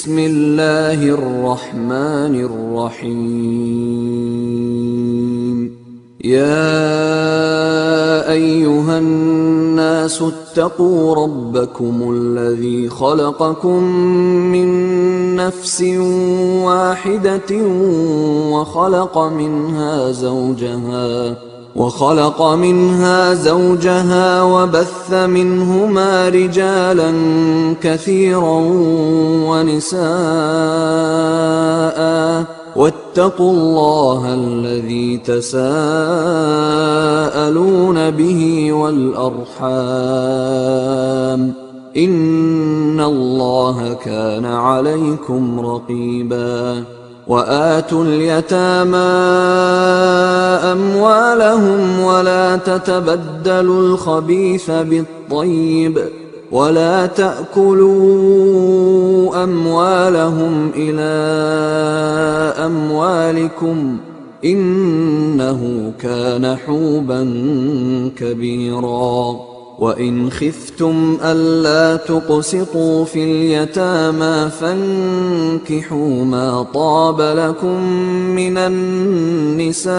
بسم الله الرحمن الرحيم يا أيها الناس اتقوا ربكم الذي خلقكم من نفس واحدة وخلق منها زوجها وبث منهما رجالا كثيرا ونساء واتقوا الله الذي تساءلون به والأرحام إن الله كان عليكم رقيبا وآتوا اليتامى أموالهم ولا تتبدلوا الخبيث بالطيب ولا تأكلوا أموالهم إلى أموالكم إنه كان حوبا كبيرا وإن خفتم ألا تقسطوا في اليتامى فانكحوا ما طاب لكم من النساء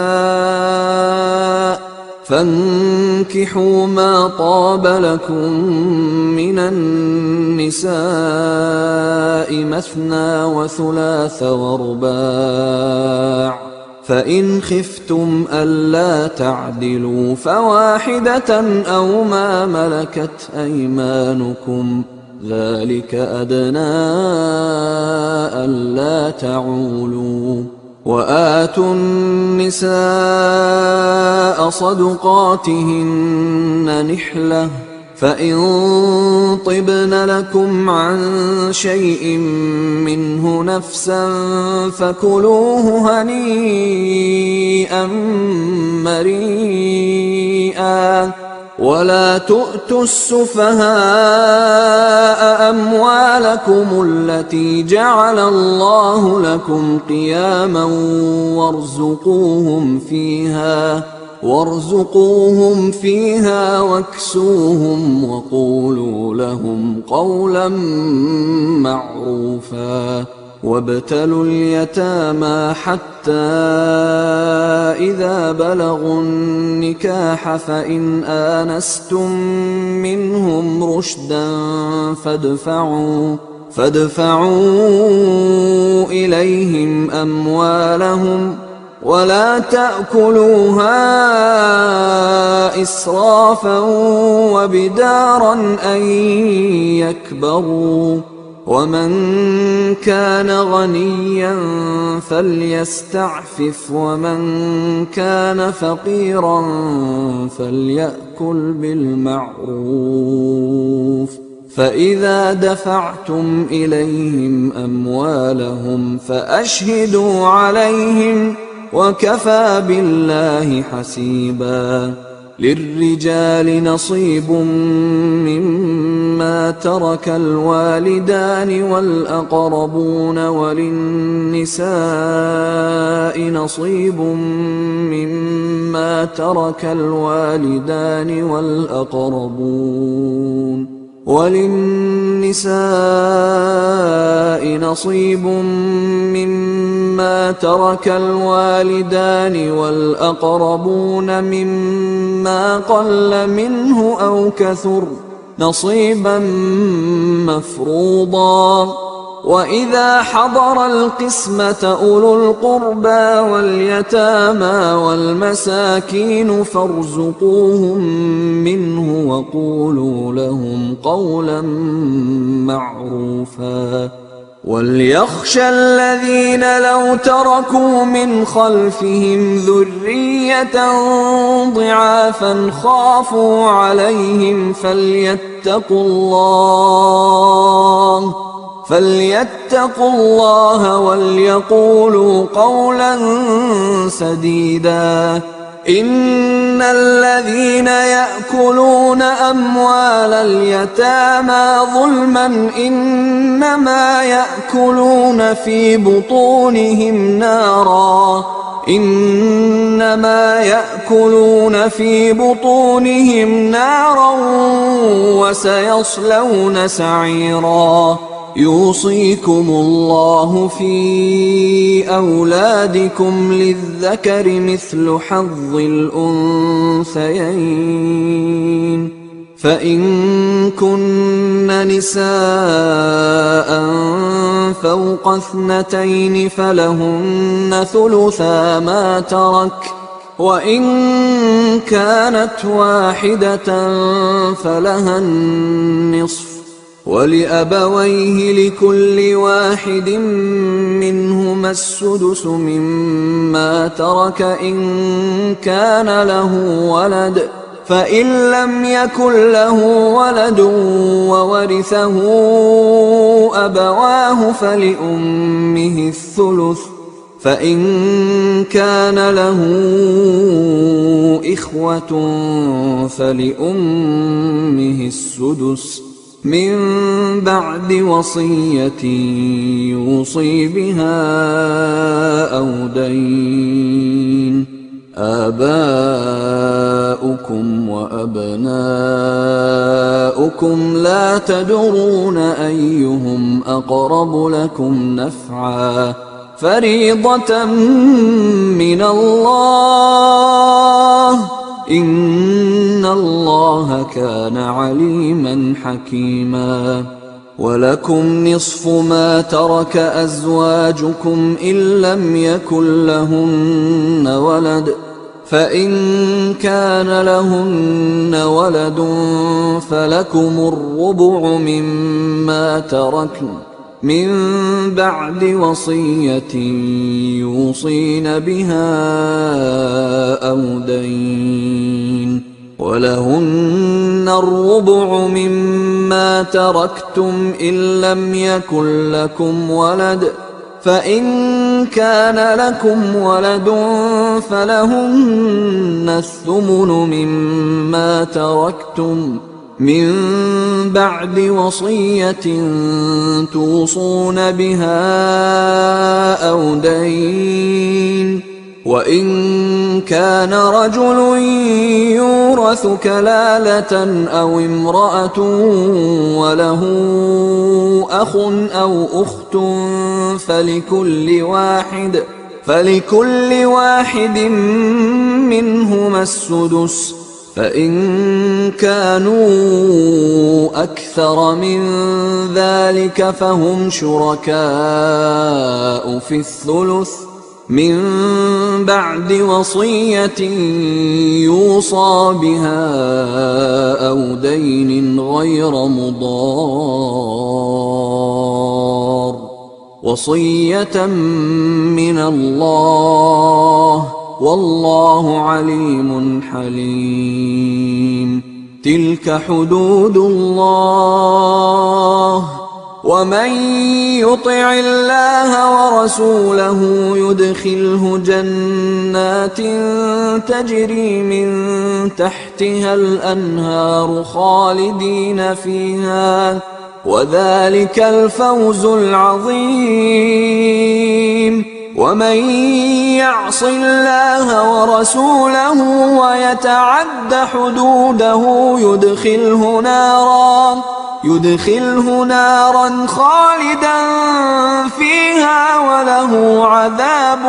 مثنى وثلاث ورباع فإن خفتم ألا تعدلوا فواحدة أو ما ملكت أيمانكم ذلك أدنى ألا تعولوا وآتوا النساء صدقاتهن نحلة فإن طبن لكم عن شيء منه نفسا فكلوه هنيئا مريئا ولا تؤتوا السفهاء أموالكم التي جعل الله لكم قياما وارزقوهم فيها واكسوهم وقولوا لهم قولا معروفا وابتلوا اليتامى حتى إذا بلغوا النكاح فإن آنستم منهم رشدا فادفعوا إليهم أموالهم ولا تأكلوها إسرافا وبدارا أن يكبروا ومن كان غنيا فليستعفف ومن كان فقيرا فليأكل بالمعروف فإذا دفعتم إليهم أموالهم فأشهدوا عليهم وكفى بالله حسيبا للرجال نصيب مما ترك الوالدان والأقربون وللنساء نصيب مما ترك الوالدان والأقربون مما قل منه أو كثر نصيبا مفروضا وإذا حضر القسمة أولو القربى واليتامى والمساكين فارزقوهم منه وقولوا لهم قولا معروفا وليخشى الذين لو تركوا من خلفهم ذرية ضعافا خافوا عليهم فليتقوا الله وليقولوا قولا سديدا إن الذين يأكلون أموال اليتامى ظلما إنما يأكلون في بطونهم نارا وسيصلون سعيرا يوصيكم الله في أولادكم للذكر مثل حظ الأنثيين، فإن كن نساء فوق 2 فلهن ثلثا ما ترك، وإن كانت واحدة فلها النصف، ولأبويه لكل واحد منهما السدس مما ترك إن كان له ولد، فإن لم يكن له ولد وورثه أبواه فلأمه الثلث، فإن كان له إخوة فلأمه السدس من بعد وصية يوصي بها أو دين. آباؤكم وأبناؤكم لا تدرون أيهم أقرب لكم نفعا، فريضة من الله، إن الله كان عليما حكيما. ولكم نصف ما ترك أزواجكم إن لم يكن لهن ولد، فإن كان لهن ولد فلكم الربع مما تركن من بعد وصية يوصين بها أو دين، ولهن الربع مما تركتم إن لم يكن لكم ولد، فإن كان لكم ولد فلهن الثمن مما تركتم من بعد وصية توصون بها أو دين. وإن كان رجل يورث كلالة أو امرأة وله أخ أو أخت فلكل واحد منهما السدس، فإن كانوا أكثر من ذلك فهم شركاء في الثلث من بعد وصية يوصى بها أو دين غير مضار، وصية من الله، والله عليم حليم. تلك حدود الله، ومن يطع الله ورسوله يدخله جنات تجري من تحتها الأنهار خالدين فيها، وذلك الفوز العظيم. ومن يعص الله ورسوله ويتعد حدوده يدخله نارا خالدا فيها وله عذاب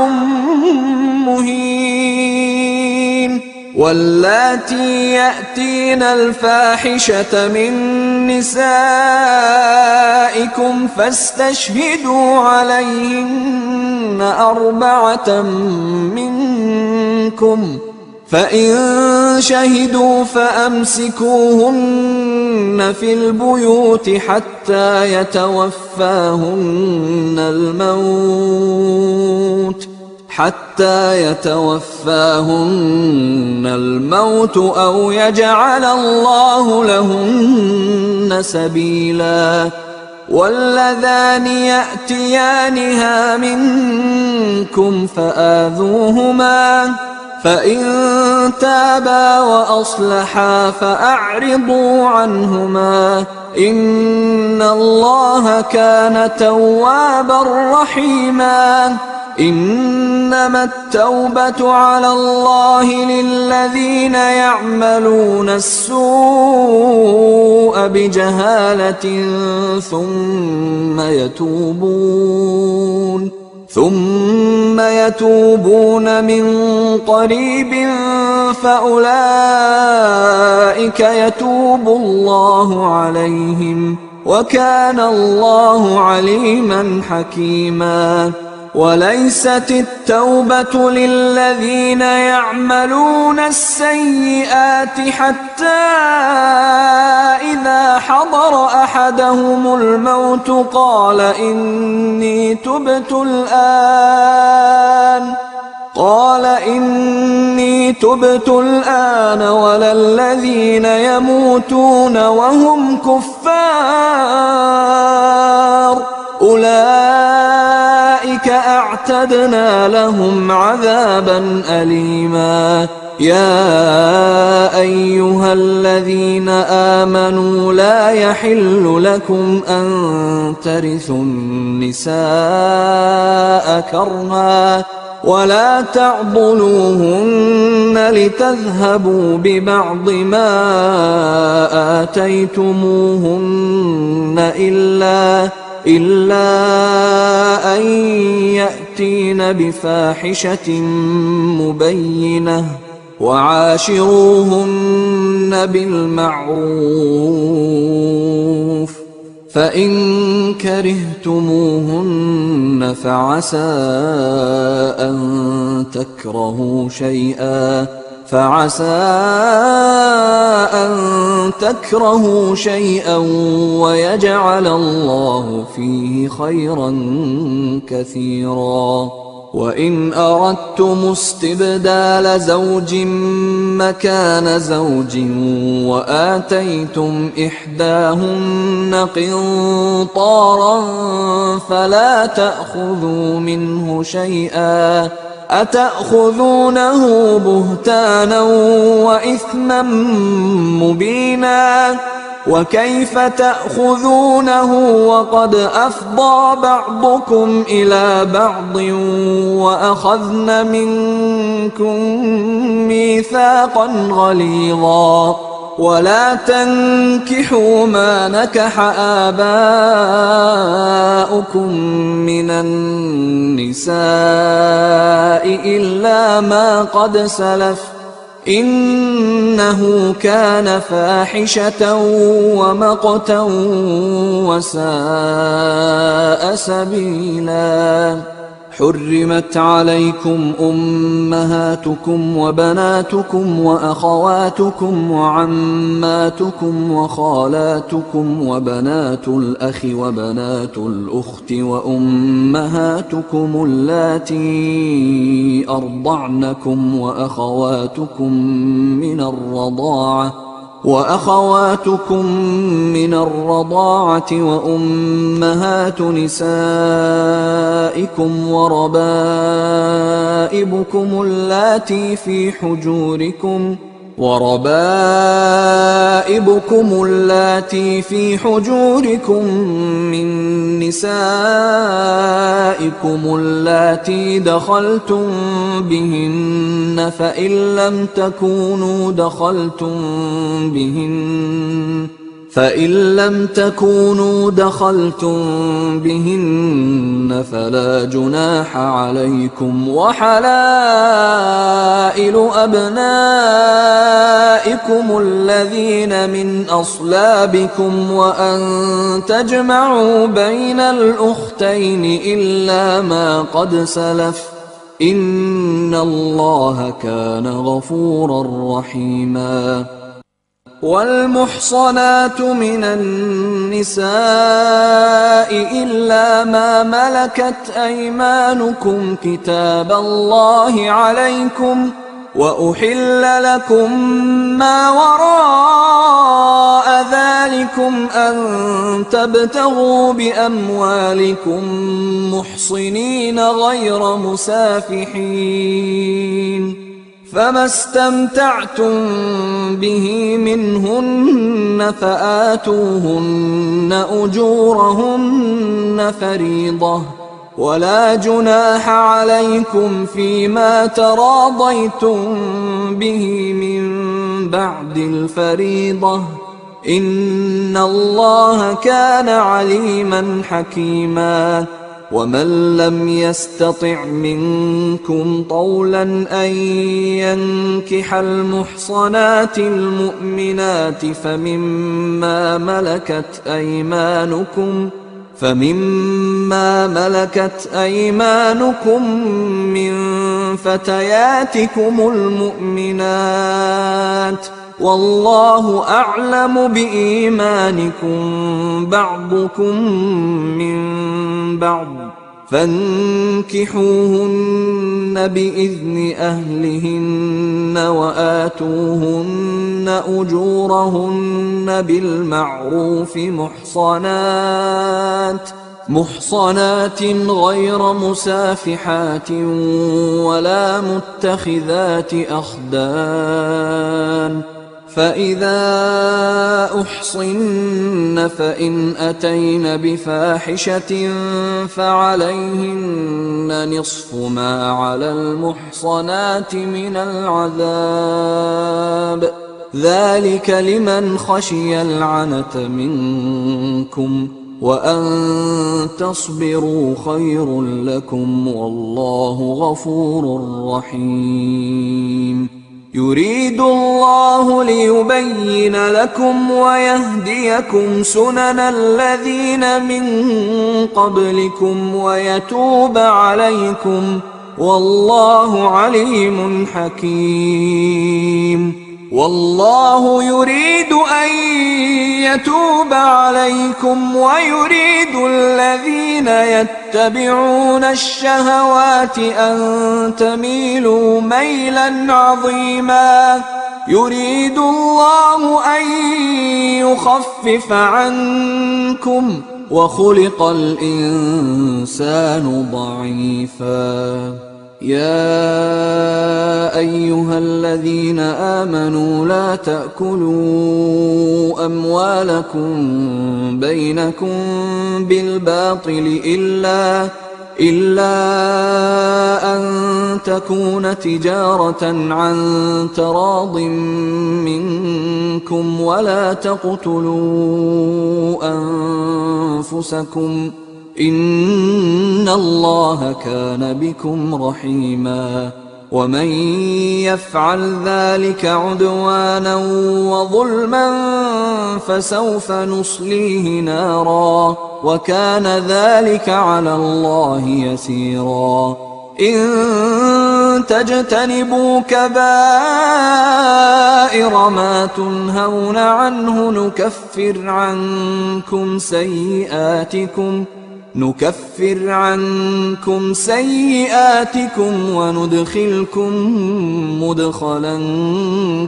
مهين. واللاتي يأتين الفاحشة من نسائكم فاستشهدوا عليهن 4 منكم، فإن شهدوا فأمسكوهن في البيوت حتى يتوفاهن الموت أو يجعل الله لهن سبيلا. واللذان يأتيانها منكم فآذوهما، فإن تابا وأصلحا فأعرضوا عنهما، إن الله كان توابا رحيما. إنما التوبة على الله للذين يعملون السوء بجهالة ثم يتوبون من قريب فأولئك يتوب الله عليهم وكان الله عليما حكيما. وليست التوبة للذين يعملون السيئات حتى إذا حضر أحدهم الموت قال إني تبت الآن ولا الذين يموتون وهم كفار أولئك أعتدنا لهم عذابا أليما. يا أيها الذين آمنوا لا يحل لكم أن ترثوا النساء كرها ولا تعضلوهن لتذهبوا ببعض ما آتيتموهن إلا أن يأتين بفاحشة مبينة وعاشروهن بالمعروف فإن كرهتموهن فعسى أن تكرهوا شيئا ويجعل الله فيه خيرا كثيرا. وإن أردتم استبدال زوج مكان زوج وآتيتم إحداهن قنطارا فلا تأخذوا منه شيئا أتأخذونه بهتانا وإثما مبينا. وكيف تأخذونه وقد أفضى بعضكم إلى بعض وأخذن منكم ميثاقا غليظا. ولا تنكحوا ما نكح آباؤكم من النساء إلا ما قد سلف إنه كان فاحشة ومقتا وساء سبيلا. حرمت عليكم أمهاتكم وبناتكم وأخواتكم وعماتكم وخالاتكم وبنات الأخ وبنات الأخت وأمهاتكم اللاتي أرضعنكم وأخواتكم من الرضاعة وأمهات نسائكم وربائبكم اللاتي في حجوركم من نسائكم اللاتي دخلتم بهن فإن لم تكونوا دخلتم بهن فلا جناح عليكم وحلائل أبنائكم الذين من أصلابكم وأن تجمعوا بين الأختين إلا ما قد سلف إن الله كان غفورا رحيما. والمحصنات من النساء إلا ما ملكت أيمانكم كتاب الله عليكم وأحل لكم ما وراء ذلكم أن تبتغوا بأموالكم محصنين غير مسافحين فما استمتعتم به منهن فآتوهن أجورهن فريضة ولا جناح عليكم فيما تراضيتم به من بعد الفريضة إن الله كان عليما حكيما ومن لم يستطع منكم طولا أن ينكح المحصنات المؤمنات فمما ملكت أيمانكم من فتياتكم المؤمنات والله أعلم بإيمانكم بعضكم من بعض فانكحوهن بإذن أهلهن وآتوهن أجورهن بالمعروف محصنات غير مسافحات ولا متخذات أخدان فإذا أحصن فإن أتين بفاحشة فعليهن نصف ما على المحصنات من العذاب ذلك لمن خشي العنة منكم وأن تصبروا خير لكم والله غفور رحيم يريد الله ليبين لكم ويهديكم سنن الذين من قبلكم ويتوب عليكم والله عليم حكيم والله يريد أن يتوب عليكم ويريد الذين يتبعون الشهوات أن تميلوا ميلا عظيما يريد الله أن يخفف عنكم وخلق الإنسان ضعيفا يا أيها الذين آمنوا لا تأكلوا أموالكم بينكم بالباطل إلا أن تكون تجارة عن تراض منكم ولا تقتلوا أنفسكم إن الله كان بكم رحيما ومن يفعل ذلك عدوانا وظلما فسوف نصليه نارا وكان ذلك على الله يسيرا إن تجتنبوا كبائر ما تنهون عنه نكفر عنكم سيئاتكم وندخلكم مدخلا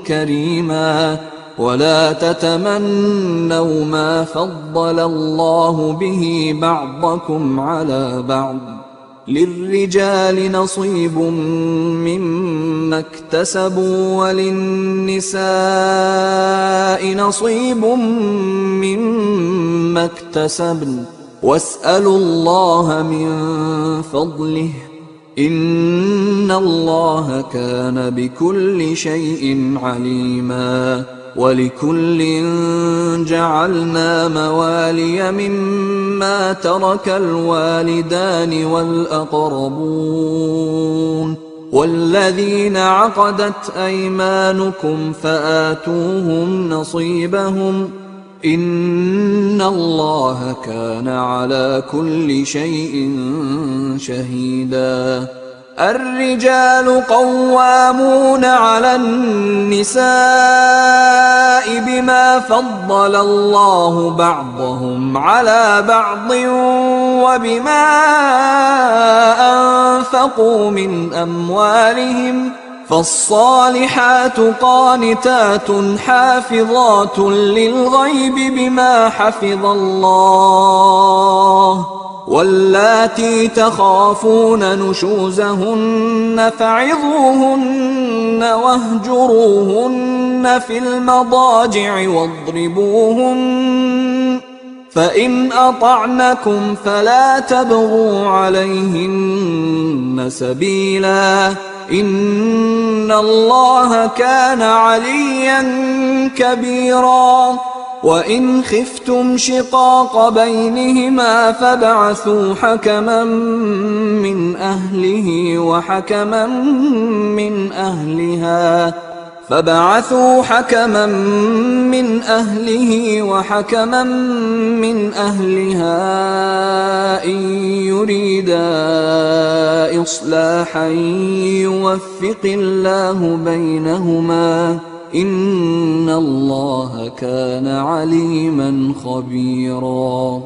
كريما ولا تتمنوا ما فضل الله به بعضكم على بعض للرجال نصيب مما اكتسبوا وللنساء نصيب مما اكتسبن واسألوا الله من فضله إن الله كان بكل شيء عليما ولكل جعلنا موالي مما ترك الوالدان والأقربون والذين عقدت أيمانكم فآتوهم نصيبهم إن الله كان على كل شيء شهيدا الرجال قوامون على النساء بما فضل الله بعضهم على بعض وبما أنفقوا من أموالهم فالصالحات قانتات حافظات للغيب بما حفظ الله واللاتي تخافون نشوزهن فعظوهن واهجروهن في المضاجع واضربوهن فإن أطعنكم فلا تبغوا عليهن سبيلا إن الله كان عليا كبيرا وإن خفتم شقاق بينهما فابعثوا حكما من أهله وحكما من أهلها إن يريدا إصلاحا يوفق الله بينهما إن الله كان عليما خبيرا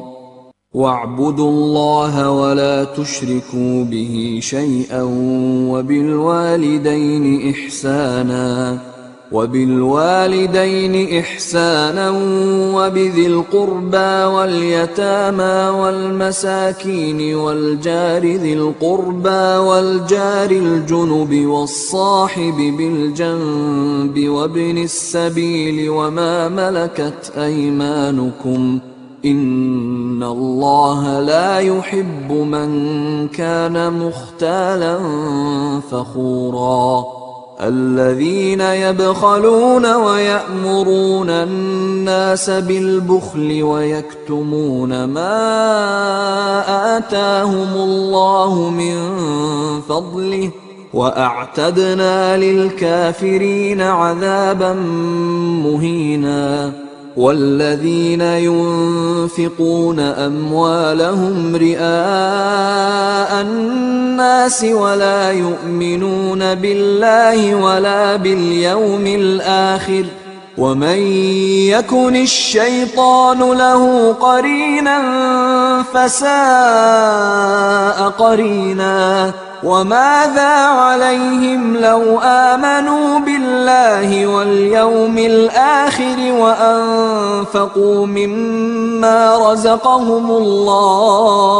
واعبدوا الله ولا تشركوا به شيئا وبالوالدين إحسانا وبذي القربى واليتامى والمساكين والجار ذي القربى والجار الجنب والصاحب بالجنب وابن السبيل وما ملكت أيمانكم إن الله لا يحب من كان مختالا فخورا الذين يبخلون ويأمرون الناس بالبخل ويكتمون ما آتاهم الله من فضله وأعتدنا للكافرين عذابا مهينا والذين ينفقون أموالهم رئاء الناس ولا يؤمنون بالله ولا باليوم الآخر ومن يكن الشيطان له قرينا فساء قرينا وماذا عليهم لو آمنوا بالله واليوم الآخر وأنفقوا مما رزقهم الله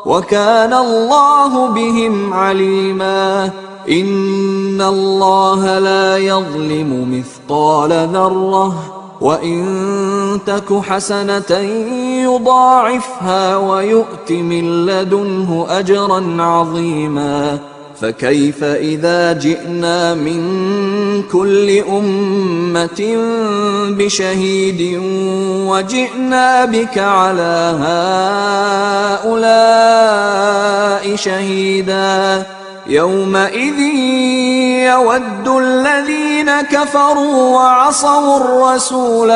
وكان الله بهم عليما إن الله لا يظلم مثقال ذرة وإن تك حسنة يضاعفها ويؤت من لدنه أجرا عظيما فكيف إذا جئنا من كل أمة بشهيد وجئنا بك على هؤلاء شهيدا يومئذ يود الذين كفروا وعصوا الرسول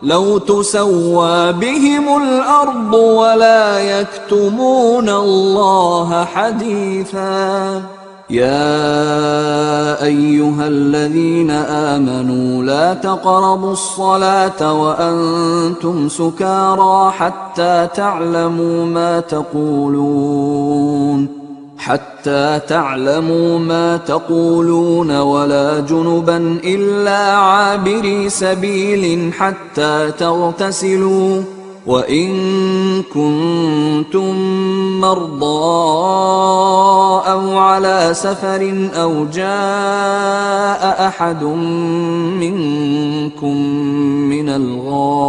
لو تسوى بهم الأرض ولا يكتمون الله حديثا يا أيها الذين آمنوا لا تقربوا الصلاة وأنتم سكارى حتى تعلموا ما تقولون ولا جنبا إلا عابري سبيل حتى تغتسلوا وإن كنتم مرضى أو على سفر أو جاء أحد منكم من الغائط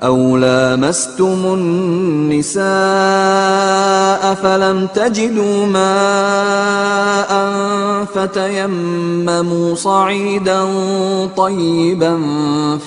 أو لامستم النساء فلم تجدوا ماء فتيمموا صعيدا طيبا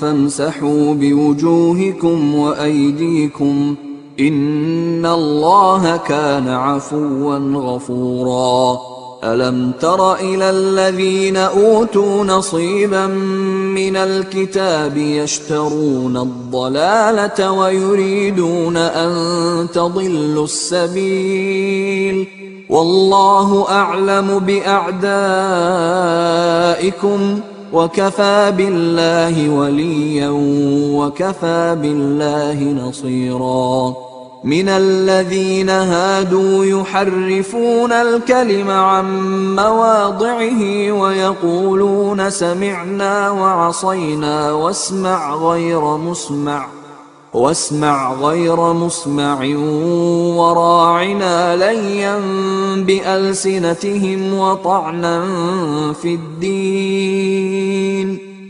فامسحوا بوجوهكم وأيديكم إن الله كان عفوا غفورا ألم تر إلى الذين أوتوا نصيبا من الكتاب يشترون الضلالة ويريدون أن تضلوا السبيل والله أعلم بأعدائكم وكفى بالله وليا وكفى بالله نصيرا من الذين هادوا يحرفون الكلم عن مواضعه ويقولون سمعنا وعصينا واسمع غير مسمع وراعنا ليا بألسنتهم وطعنا في الدين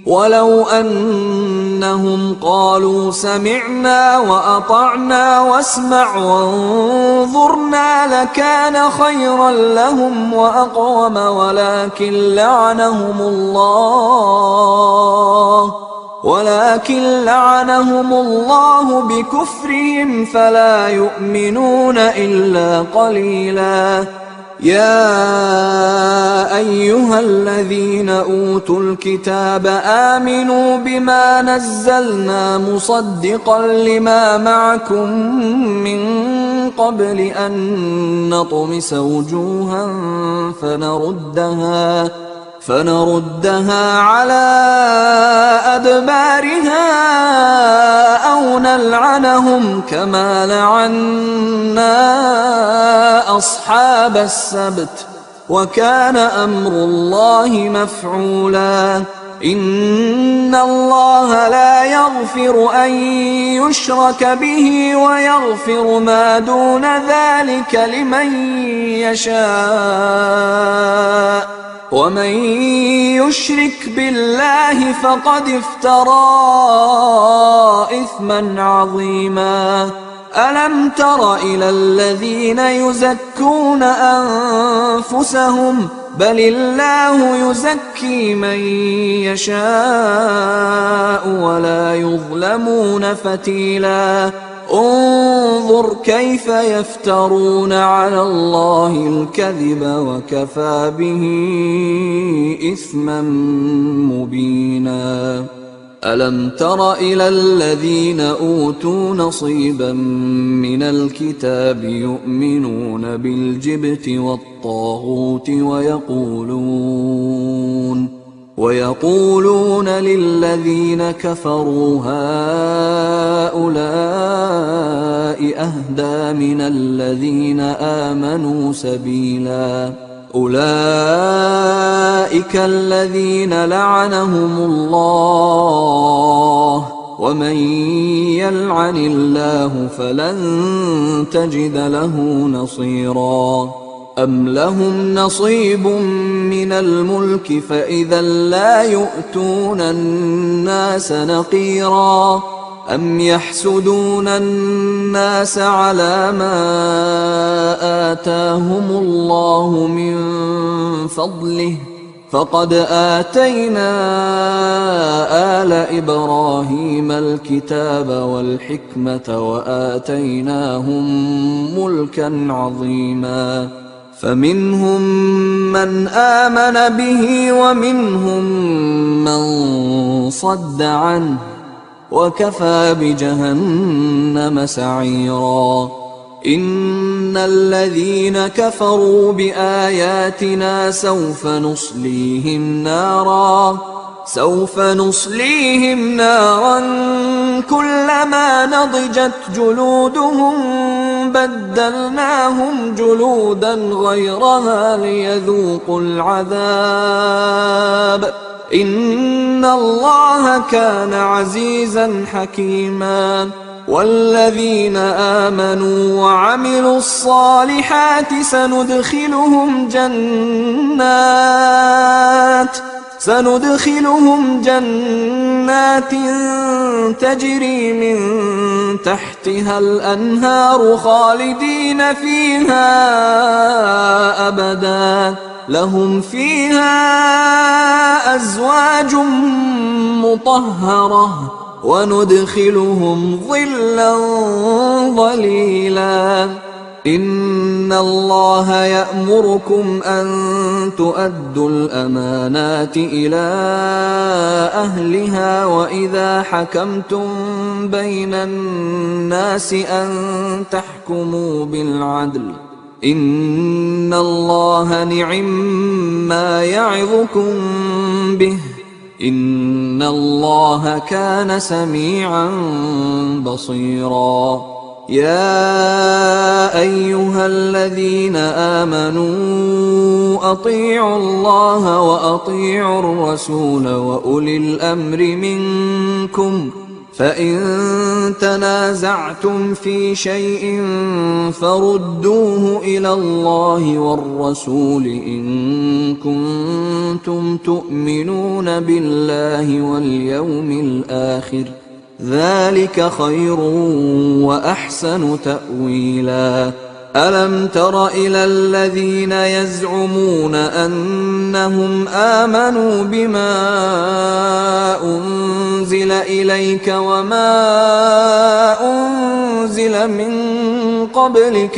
ولو أنهم قالوا سمعنا وأطعنا واسمع وانظرنا لكان خيرا لهم وأقوم ولكن لعنهم الله بكفرهم فلا يؤمنون إلا قليلا. يا أيها الذين أوتوا الكتاب آمنوا بما نزلنا مصدقا لما معكم من قبل أن نطمس وجوها فنردها على أدبارها أو نلعنهم كما لعنا أصحاب السبت وكان أمر الله مفعولا. إن الله لا يغفر أن يشرك به ويغفر ما دون ذلك لمن يشاء ومن يشرك بالله فقد افترى إثما عظيما. ألم تر إلى الذين يزكون أنفسهم بل الله يزكي من يشاء ولا يظلمون فتيلا. انظر كيف يفترون على الله الكذب وكفى به إثما مبينا. ألم تر إلى الذين أوتوا نصيبا من الكتاب يؤمنون بالجبت والطاغوت ويقولون للذين كفروا هؤلاء أهدى من الذين آمنوا سبيلا. أولئك الذين لعنهم الله ومن يلعن الله فلن تجد له نصيرا. أم لهم نصيب من الملك فإذا لا يؤتون الناس نقيرا. أم يحسدون الناس على ما آتاهم الله من فضله فقد آتينا آل إبراهيم الكتاب والحكمة وآتيناهم ملكا عظيما. فمنهم من آمن به ومنهم من صد عنه وكفى بجهنم سعيرا. إن الذين كفروا بآياتنا سوف نصليهم نارا كلما نضجت جلودهم بدلناهم جلودا غيرها ليذوقوا العذاب إن الله كان عزيزا حكيما. والذين آمنوا وعملوا الصالحات سندخلهم جنات تجري من تحتها الأنهار خالدين فيها أبدا لهم فيها أزواج مطهرة وندخلهم ظلا ظليلا. إن الله يأمركم أن تؤدوا الأمانات إلى أهلها وإذا حكمتم بين الناس أن تحكموا بالعدل إن الله نعما يعظكم به إن الله كان سميعا بصيرا. يا أيها الذين آمنوا أطيعوا الله وأطيعوا الرسول وأولي الأمر منكم فإن تنازعتم في شيء فردوه إلى الله والرسول إن كنتم تؤمنون بالله واليوم الآخر ذلك خير وأحسن تأويلا ألم تر إلى الذين يزعمون أنهم آمنوا بما أنزل إليك وما أنزل من قبلك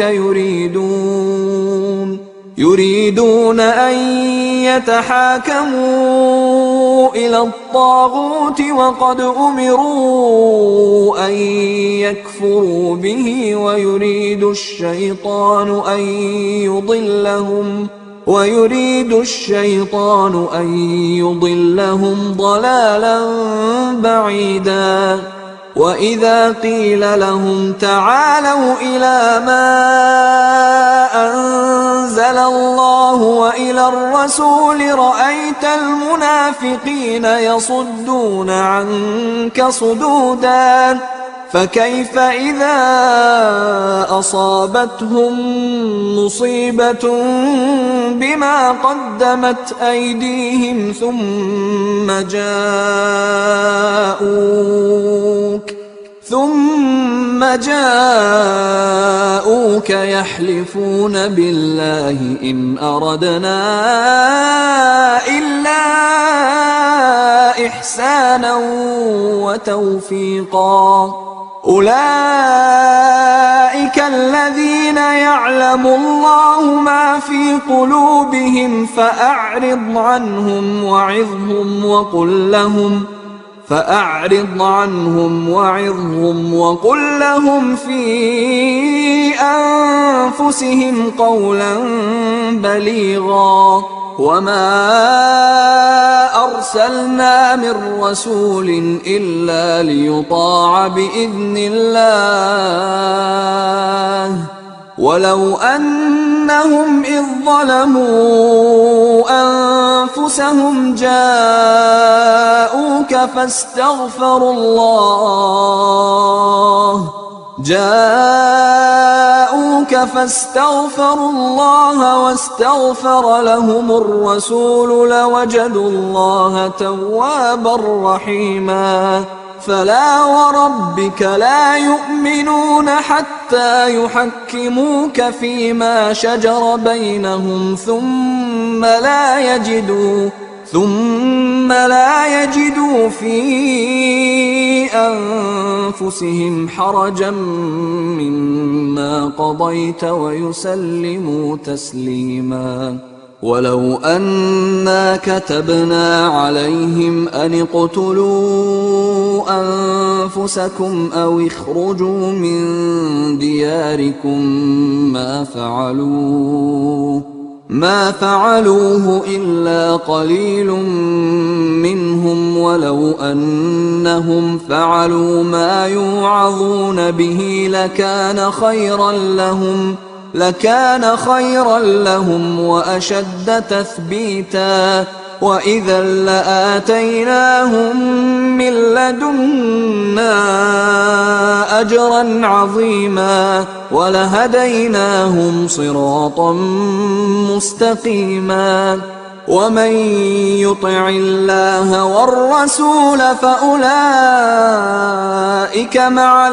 يريدون أن يتحاكموا إلى الطاغوت وقد أمروا أن يكفروا به ويريد الشيطان أن يضلهم ضلالا بعيدا وإذا قيل لهم تعالوا إلى ما أنزل الله وإلى الرسول رأيت المنافقين يصدون عنك صدودا فكيف إذا أصابتهم مصيبة بما قدمت أيديهم ثم جاءوك يحلفون بالله إن أردنا إلا إحسانا وتوفيقا أولئك الذين يعلم الله ما في قلوبهم فأعرض عنهم وعظهم وقل لهم في أنفسهم قولا بليغا وما أرسلنا من رسول إلا ليطاع بإذن الله ولو أنهم إذ ظلموا أنفسهم جاءوك فاستغفروا الله واستغفر لهم الرسول لوجدوا الله توابا رحيما فلا وربك لا يؤمنون حتى يحكموك فيما شجر بينهم ثم لا يجدوا في أنفسهم حرجا مما قضيت ويسلموا تسليما ولو أنا كتبنا عليهم أن اقتلوا أنفسكم أو اخرجوا من دياركم ما فعلوه إلا قليل منهم ولو أنهم فعلوا ما يوعظون به لكان خيرا لهم وأشد تثبيتا وإذا لآتيناهم من لدنا أجرا عظيما ولهديناهم صراطا مستقيما ومن يطع الله والرسول فأولئك مع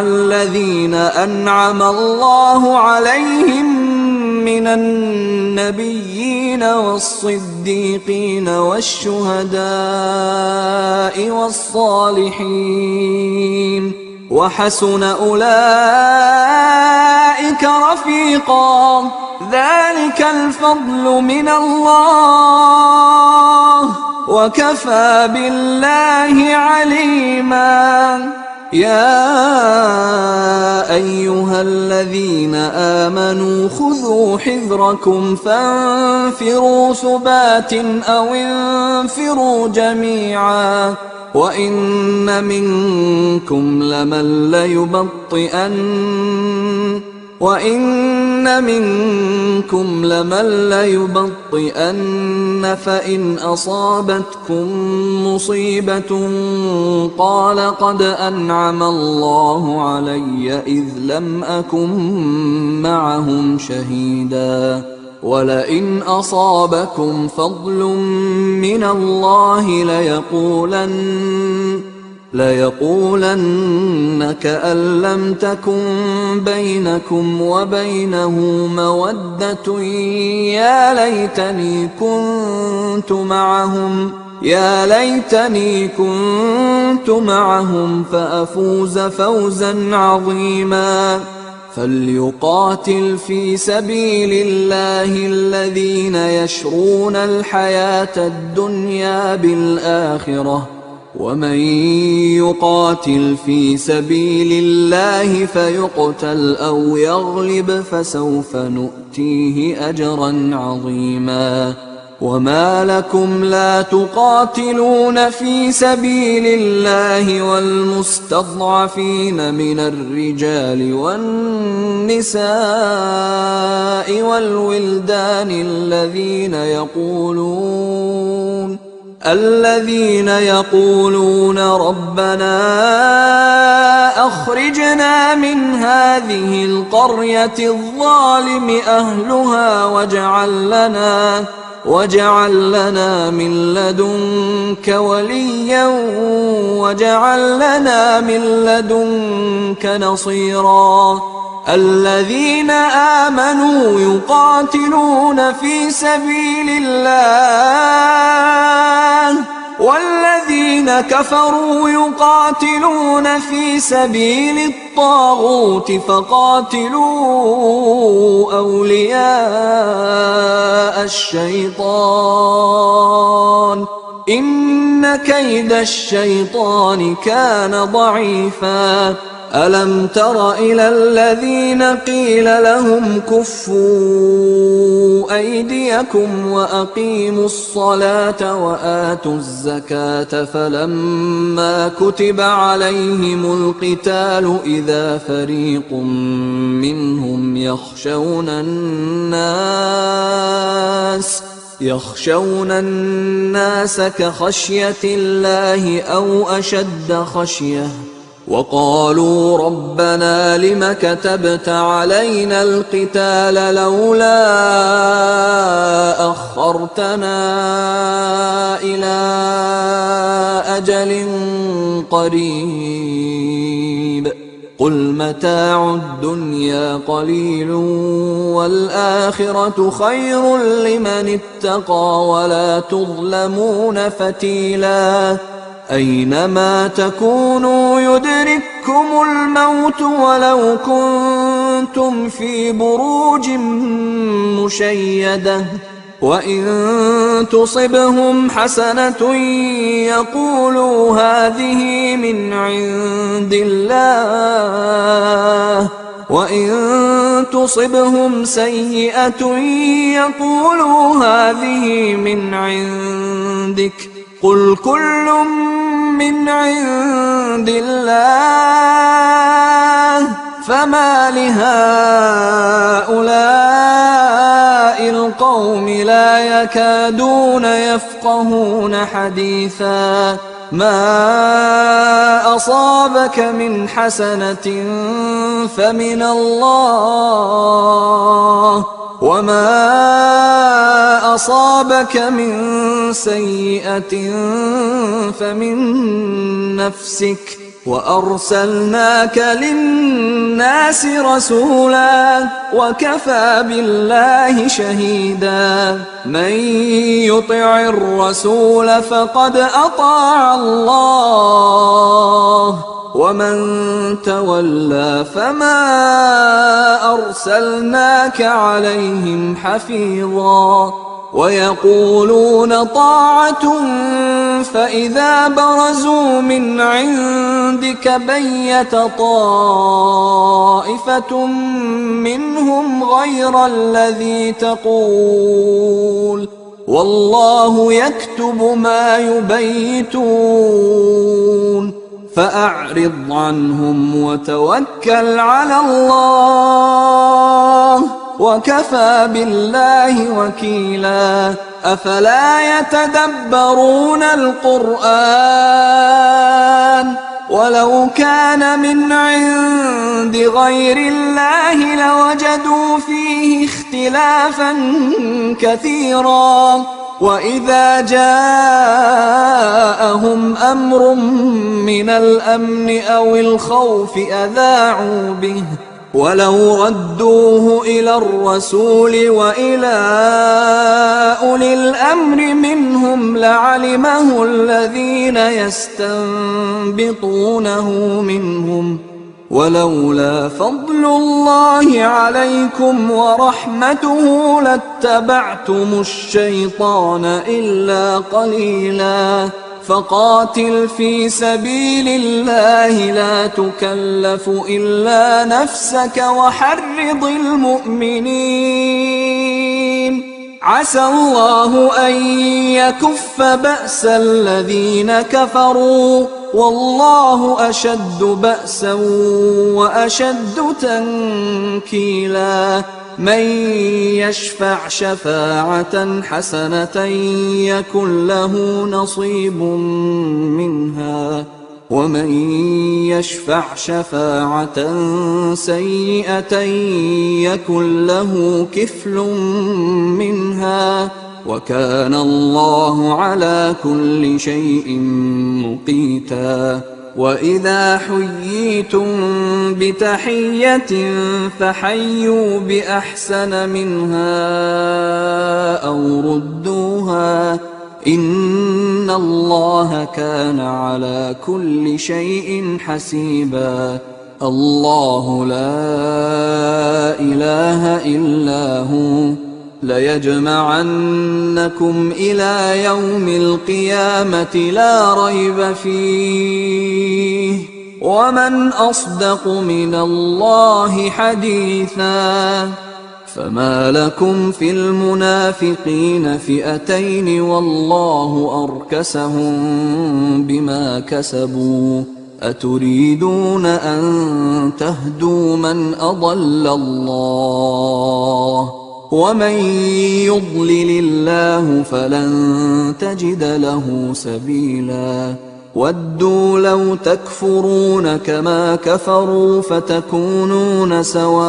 الذين أنعم الله عليهم من النبيين والصديقين والشهداء والصالحين وحسن أولئك رفيقا ذلك الفضل من الله وكفى بالله عليما يا أيها الذين آمنوا خذوا حذركم فانفروا ثبات أو انفروا جميعا وإن منكم لمن ليبطئن فإن أصابتكم مصيبة قال قد أنعم الله علي إذ لم أكن معهم شهيدا ولئن أصابكم فضل من الله ليقولن كأن لم تكن بينكم وبينه مودة يا ليتني كنت معهم فأفوز فوزا عظيما فليقاتل في سبيل الله الذين يشرون الحياة الدنيا بالآخرة ومن يقاتل في سبيل الله فيقتل أو يغلب فسوف نؤتيه أجرا عظيما وما لكم لا تقاتلون في سبيل الله والمستضعفين من الرجال والنساء والولدان الذين يقولون ربنا أخرجنا من هذه القرية الظالم أهلها واجعل لنا من لدنك وليا واجعل لنا من لدنك نصيرا الذين آمنوا يقاتلون في سبيل الله والذين كفروا يقاتلون في سبيل الطاغوت فقاتلوا أولياء الشيطان إن كيد الشيطان كان ضعيفا ألم تر إلى الذين قيل لهم كفوا أيديكم وأقيموا الصلاة وآتوا الزكاة فلما كتب عليهم القتال إذا فريق منهم يخشون الناس كخشية الله أو أشد خشية وقالوا ربنا لم كتبت علينا القتال لولا أخرتنا إلى أجل قريب قل متاع الدنيا قليل والآخرة خير لمن اتقى ولا تظلمون فتيلا أينما تكونوا يدرككم الموت ولو كنتم في بروج مشيدة وإن تصبهم حسنة يقولوا هذه من عند الله وإن تصبهم سيئة يقولوا هذه من عندك قل كل من عند الله فما لهؤلاء القوم لا يكادون يفقهون حديثا ما أصابك من حسنة فمن الله وما أصابك من سيئة فمن نفسك وأرسلناك للناس رسولا وكفى بالله شهيدا من يطع الرسول فقد أطاع الله ومن تولى فما أرسلناك عليهم حفيظا ويقولون طاعة فإذا برزوا من عندك بيت طائفة منهم غير الذي تقول والله يكتب ما يبيتون فأعرض عنهم وتوكل على الله وكفى بالله وكيلا أفلا يتدبرون القرآن ولو كان من عند غير الله لوجدوا فيه اختلافا كثيرا وإذا جاءهم أمر من الأمن أو الخوف أذاعوا به ولو ردوه إلى الرسول وإلى أولي الأمر منهم لعلمه الذين يستنبطونه منهم ولولا فضل الله عليكم ورحمته لاتبعتم الشيطان إلا قليلا فقاتل في سبيل الله لا تكلف إلا نفسك وحرض المؤمنين عسى الله أن يكف بأس الذين كفروا والله أشد بأسا وأشد تنكيلا من يشفع شفاعة حسنة يكن له نصيب منها ومن يشفع شفاعة سيئة يكن له كفل منها وكان الله على كل شيء مقيتا وإذا حييتم بتحية فحيوا بأحسن منها أو ردوها إن الله كان على كل شيء حسيبا الله لا إله إلا هو ليجمعنكم إلى يوم القيامة لا ريب فيه ومن أصدق من الله حديثا فما لكم في المنافقين فئتين والله أركسهم بما كسبوا أتريدون أن تهدوا من أضل الله ومن يضلل الله فلن تجد له سبيلا ودوا لو تكفرون كما كفروا فتكونون سواء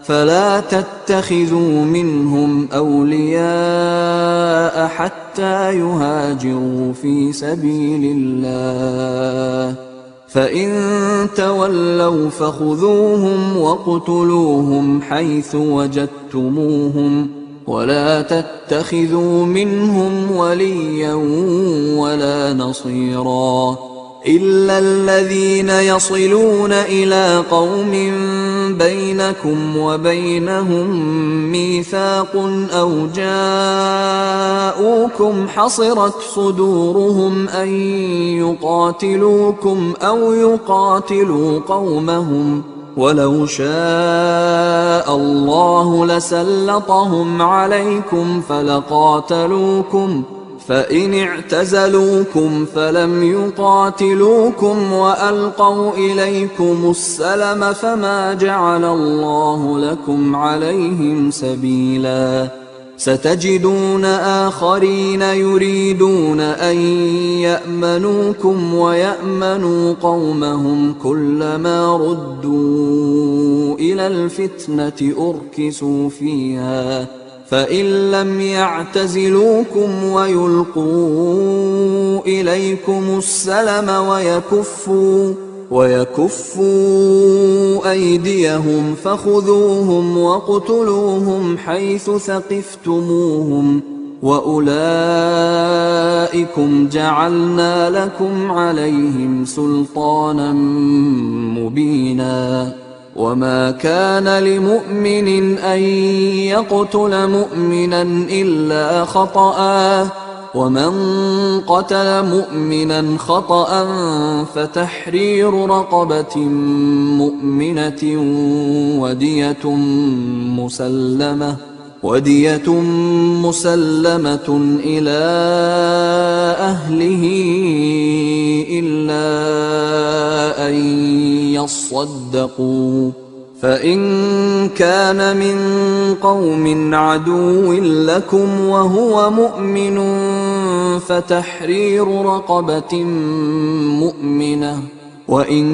فلا تتخذوا منهم أولياء حتى يهاجروا في سبيل الله فإن تولوا فخذوهم واقتلوهم حيث وجدتموهم ولا تتخذوا منهم وليا ولا نصيرا إلا الذين يصلون إلى قوم بينكم وبينهم ميثاق أو جاءوكم حصرت صدورهم أن يقاتلوكم أو يقاتلوا قومهم ولو شاء الله لسلطهم عليكم فلقاتلوكم فإن اعتزلوكم فلم يقاتلوكم وألقوا إليكم السلم فما جعل الله لكم عليهم سبيلا ستجدون آخرين يريدون أن يأمنوكم ويأمنوا قومهم كلما ردوا إلى الفتنة أركسوا فيها فإن لم يعتزلوكم ويلقوا إليكم السلم ويكفوا أيديهم فخذوهم واقتلوهم حيث ثقفتموهم وأولئكم جعلنا لكم عليهم سلطانا مبينا وما كان لمؤمن أن يقتل مؤمنا إلا خطأ، ومن قتل مؤمنا خطأ فتحرير رقبة مؤمنة ودية مسلمة إلى أهله إلا أن يصدقوا، فإن كان من قوم عدو لكم وهو مؤمن فتحرير رقبة مؤمنة، وإن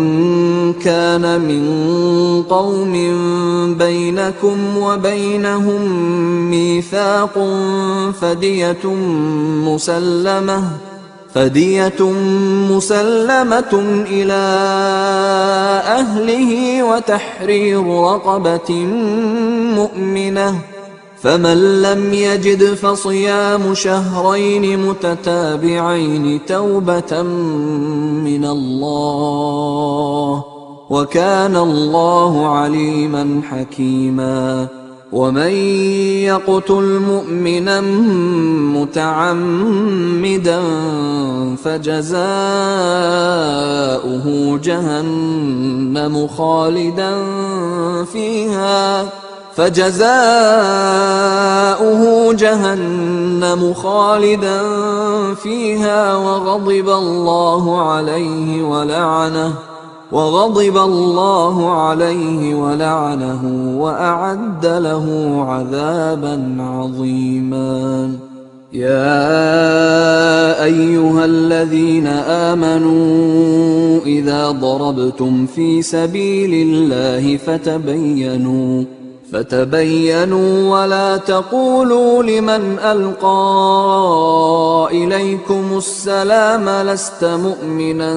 كان من قوم بينكم وبينهم ميثاق فدية مسلمة إلى أهله وتحرير رقبة مؤمنة، فمن لم يجد فصيام شهرين متتابعين توبة من الله، وكان الله عليما حكيما. ومن يقتل مؤمنا متعمدا فجزاؤه جهنم خالدا فيها وغضب الله عليه ولعنه وأعد له عذابا عظيما. يا أيها الذين آمنوا إذا ضربتم في سبيل الله فتبينوا ولا تقولوا لمن ألقى إليكم السلام لست مؤمنا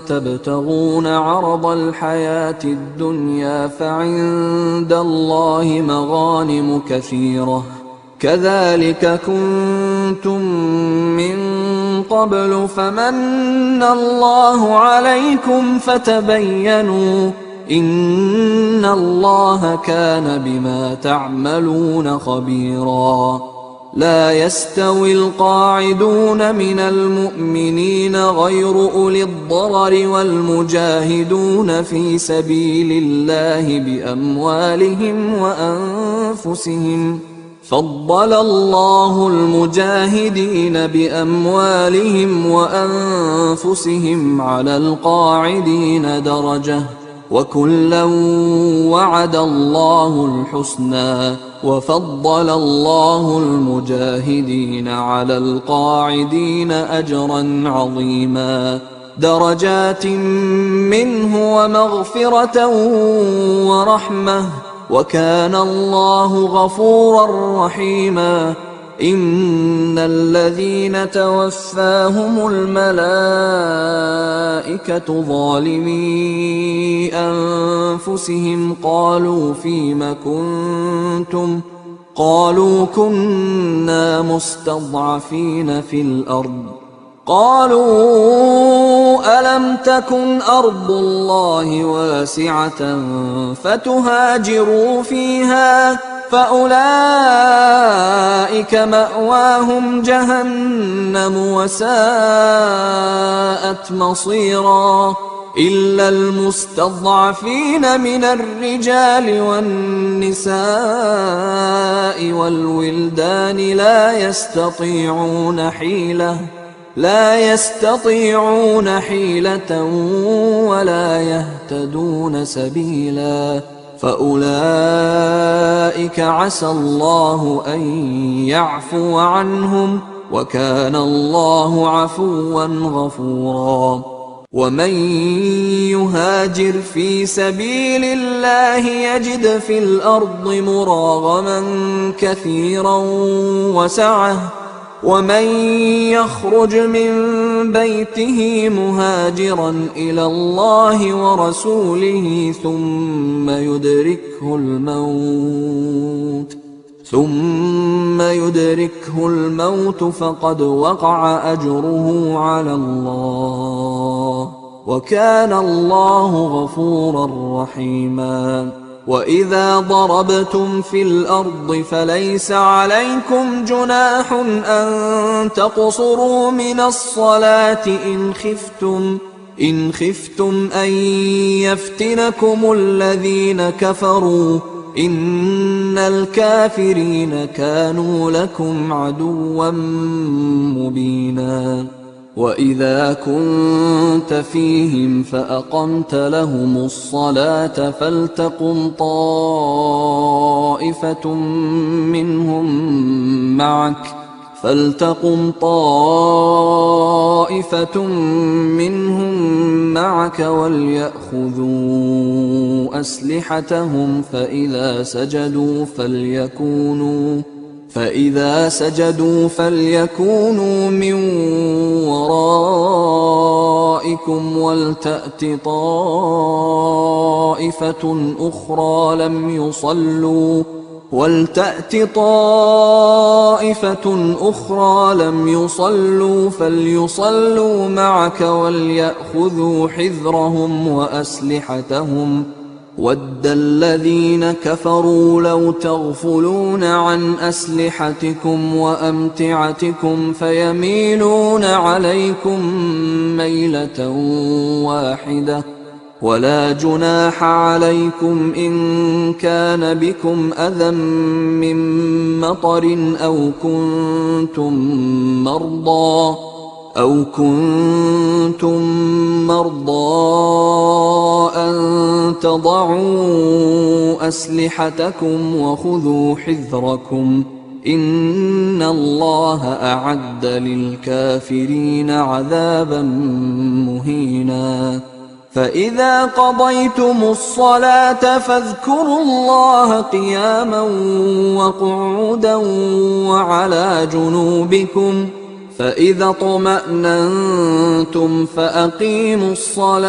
تبتغون عرض الحياة الدنيا فعند الله مغانم كثيرة كذلك كنتم من قبل فمن الله عليكم فتبينوا إن الله كان بما تعملون خبيرا. لا يستوي القاعدون من المؤمنين غير أولي الضرر والمجاهدون في سبيل الله بأموالهم وأنفسهم، فضل الله المجاهدين بأموالهم وأنفسهم على القاعدين درجة، وكلا وعد الله الحسنى، وفضل الله المجاهدين على القاعدين أجرا عظيما، درجات منه ومغفرة ورحمة، وكان الله غفورا رحيما. إن الذين توفاهم الملائكة ظالمي أنفسهم قالوا فيم كنتم قالوا كنا مستضعفين في الأرض قالوا ألم تكن أرض الله واسعة فتهاجروا فيها فأولئك مأواهم جهنم وساءت مصيرا إلا المستضعفين من الرجال والنساء والولدان لا يستطيعون حيلة ولا يهتدون سبيلا فأولئك عسى الله أن يعفو عنهم وكان الله عفوا غفورا. ومن يهاجر في سبيل الله يجد في الأرض مراغما كثيرا وسعة ومن يخرج من بيته مهاجرا إلى الله ورسوله ثم يدركه الموت فقد وقع أجره على الله وكان الله غفورا رحيما. وإذا ضربتم في الأرض فليس عليكم جناح أن تقصروا من الصلاة إن خفتم أن يفتنكم الذين كفروا إن الكافرين كانوا لكم عدوا مبينا. وإذا كنت فيهم فأقمت لهم الصلاة فلتقم طائفة منهم معك وليأخذوا أسلحتهم فإذا سجدوا فليكونوا من ورائكم ولتأت طائفة أخرى لم يصلوا فليصلوا معك وليأخذوا حذرهم وأسلحتهم. وَدَّ الَّذِينَ كَفَرُوا لَوْ تَغْفُلُونَ عَنْ أَسْلِحَتِكُمْ وَأَمْتِعَتِكُمْ فَيَمِيلُونَ عَلَيْكُمْ مَيْلَةً وَاحِدَةً. وَلَا جُنَاحَ عَلَيْكُمْ إِن كَانَ بِكُمْ أَذًى مِّن مَّطَرٍ أَوْ كُنتُم مَّرْضَىٰ أَن تَضَعُوا أَسْلِحَتَكُمْ وَخُذُوا حِذْرَكُمْ إِنَّ اللَّهَ أَعَدَّ لِلْكَافِرِينَ عَذَابًا مُّهِينًا. فَإِذَا قَضَيْتُمُ الصَّلَاةَ فاذكروا الله قِيَامًا وَقُعُودًا وَعَلَىٰ جُنُوبِكُمْ فإذا اطمأننتم فأقيموا الصلاة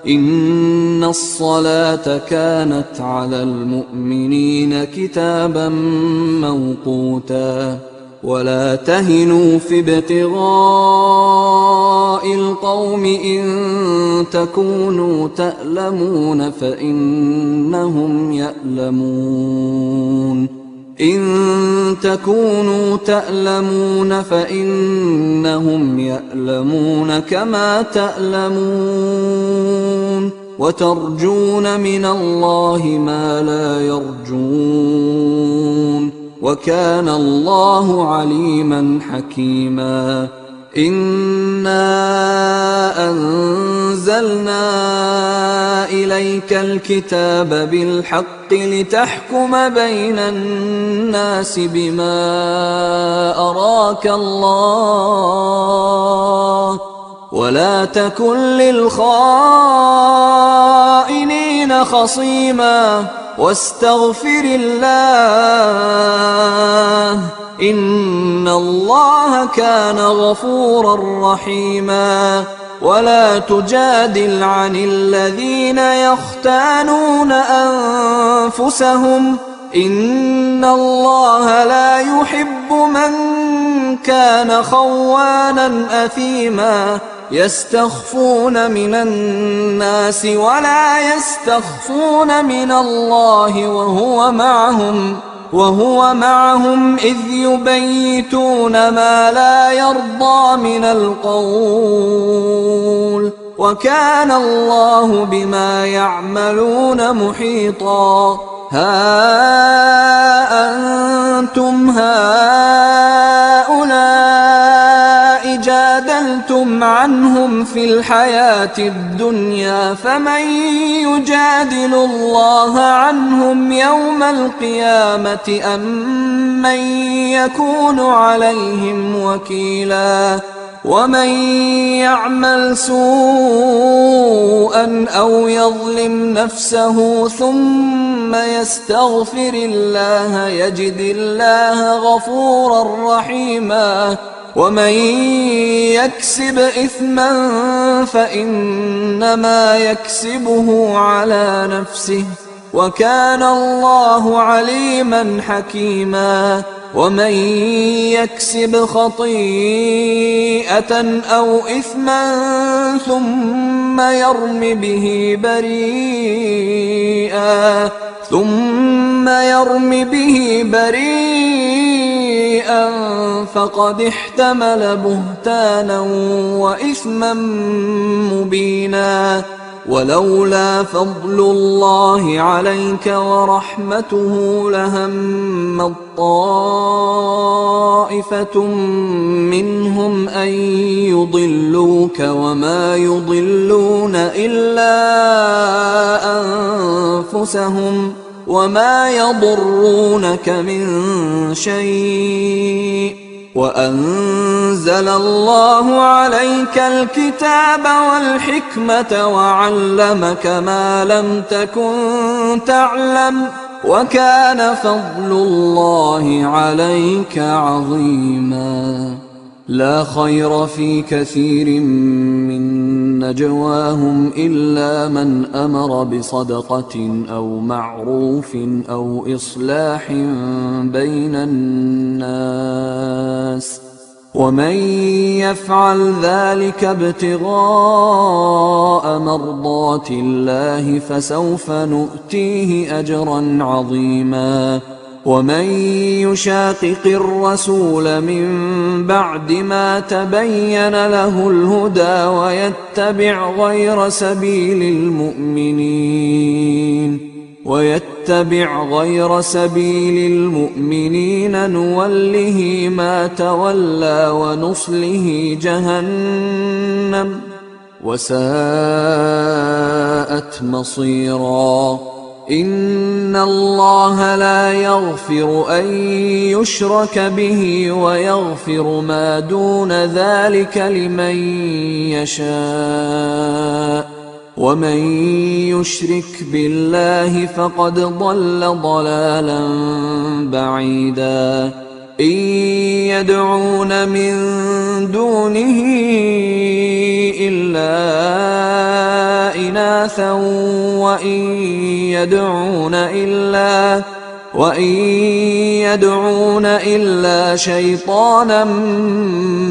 إن الصلاة كانت على المؤمنين كتابا موقوتا. ولا تهنوا في ابتغاء القوم إن تكونوا تألمون فإنهم يألمون كما تألمون وترجون من الله ما لا يرجون وكان الله عليما حكيما. إنا أنزلنا إليك الكتاب بالحق لتحكم بين الناس بما أراك الله ولا تكن للخائنين خصيما واستغفر الله إن الله كان غفورا رحيما. ولا تجادل عن الذين يختانون أنفسهم إن الله لا يحب من كان خوانا أثيما. يستخفون من الناس ولا يستخفون من الله وهو معهم إذ يبيتون ما لا يرضى من القول وكان الله بما يعملون محيطا. ها أنتم هؤلاء جادلتم عنهم في الحياة الدنيا فمن يجادل الله عنهم يوم القيامة أم من يكون عليهم وكيلا. ومن يعمل سوءا أو يظلم نفسه ثم يستغفر الله يجد الله غفورا رحيما. ومن يكسب إثما فإنما يكسبه على نفسه وكان الله عليما حكيما. ومن يكسب خطيئة أو إثما ثم يرم به بريئا فقد احتمل بهتانا وإثما مبينا. ولولا فضل الله عليك ورحمته لهمت طائفة منهم أن يضلوك وما يضلون إلا أنفسهم وما يضرونك من شيء. وأنزل الله عليك الكتاب والحكمة وعلمك ما لم تكن تعلم وكان فضل الله عليك عظيما. لا خير في كثير من نجواهم إلا من أمر بصدقة أو معروف أو إصلاح بين الناس ومن يفعل ذلك ابتغاء مرضات الله فسوف نؤتيه أجرا عظيما. ومن يشاقق الرسول من بعد ما تبين له الهدى ويتبع غير سبيل المؤمنين نوله ما تولى ونصله جهنم وساءت مصيرا. إن الله لا يغفر أن يشرك به ويغفر ما دون ذلك لمن يشاء ومن يشرك بالله فقد ضل ضلالا بعيدا. إن يدعون من دونه إلا إناثا وإن يدعون إلا شيطانا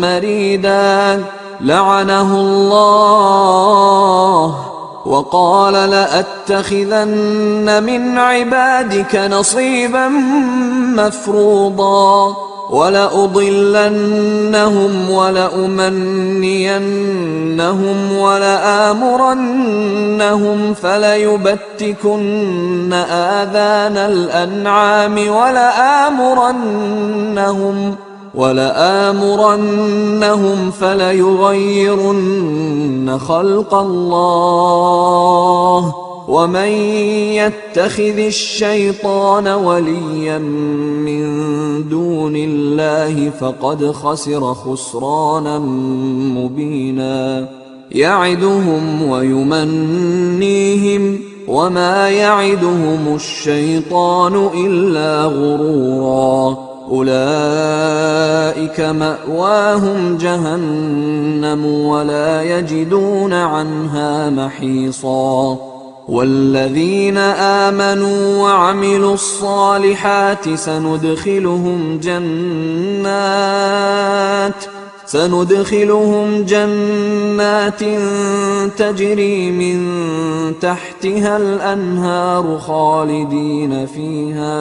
مريدا لعنه الله وقال لأتخذن من عبادك نصيبا مفروضا ولأضلنهم ولأمنينهم ولآمرنهم فليبتكن آذان الأنعام ولآمرنهم فليغيرن خلق الله. ومن يتخذ الشيطان وليا من دون الله فقد خسر خسرانا مبينا. يعدهم ويمنيهم وما يعدهم الشيطان إلا غرورا. أولئك مأواهم جهنم ولا يجدون عنها محيصا. والذين آمنوا وعملوا الصالحات سندخلهم جنات تجري من تحتها الأنهار خالدين فيها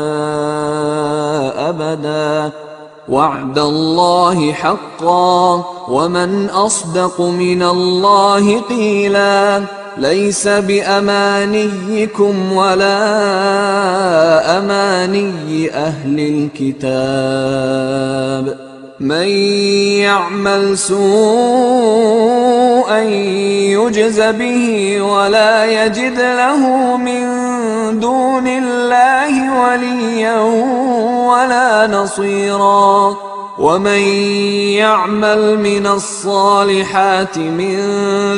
أبدا وعد الله حقا ومن أصدق من الله قيلا. ليس بأمانيكم ولا أماني أهل الكتاب من يعمل سوءا يجز به ولا يجد له من دون الله وليا ولا نصيرا. ومن يعمل من الصالحات من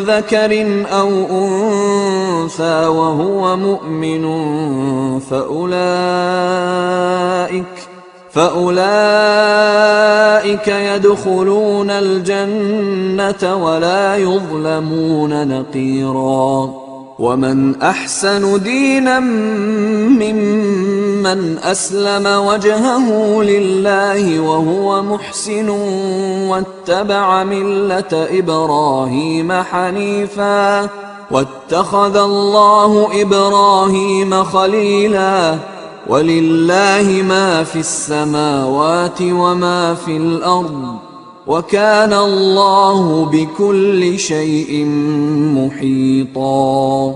ذكر أو أنثى وهو مؤمن فأولئك يدخلون الجنة ولا يظلمون نقيرا. ومن أحسن دينا ممن أسلم وجهه لله وهو محسن واتبع ملة إبراهيم حنيفا واتخذ الله إبراهيم خليلا ولله ما في السماوات وما في الأرض وكان الله بكل شيء محيطا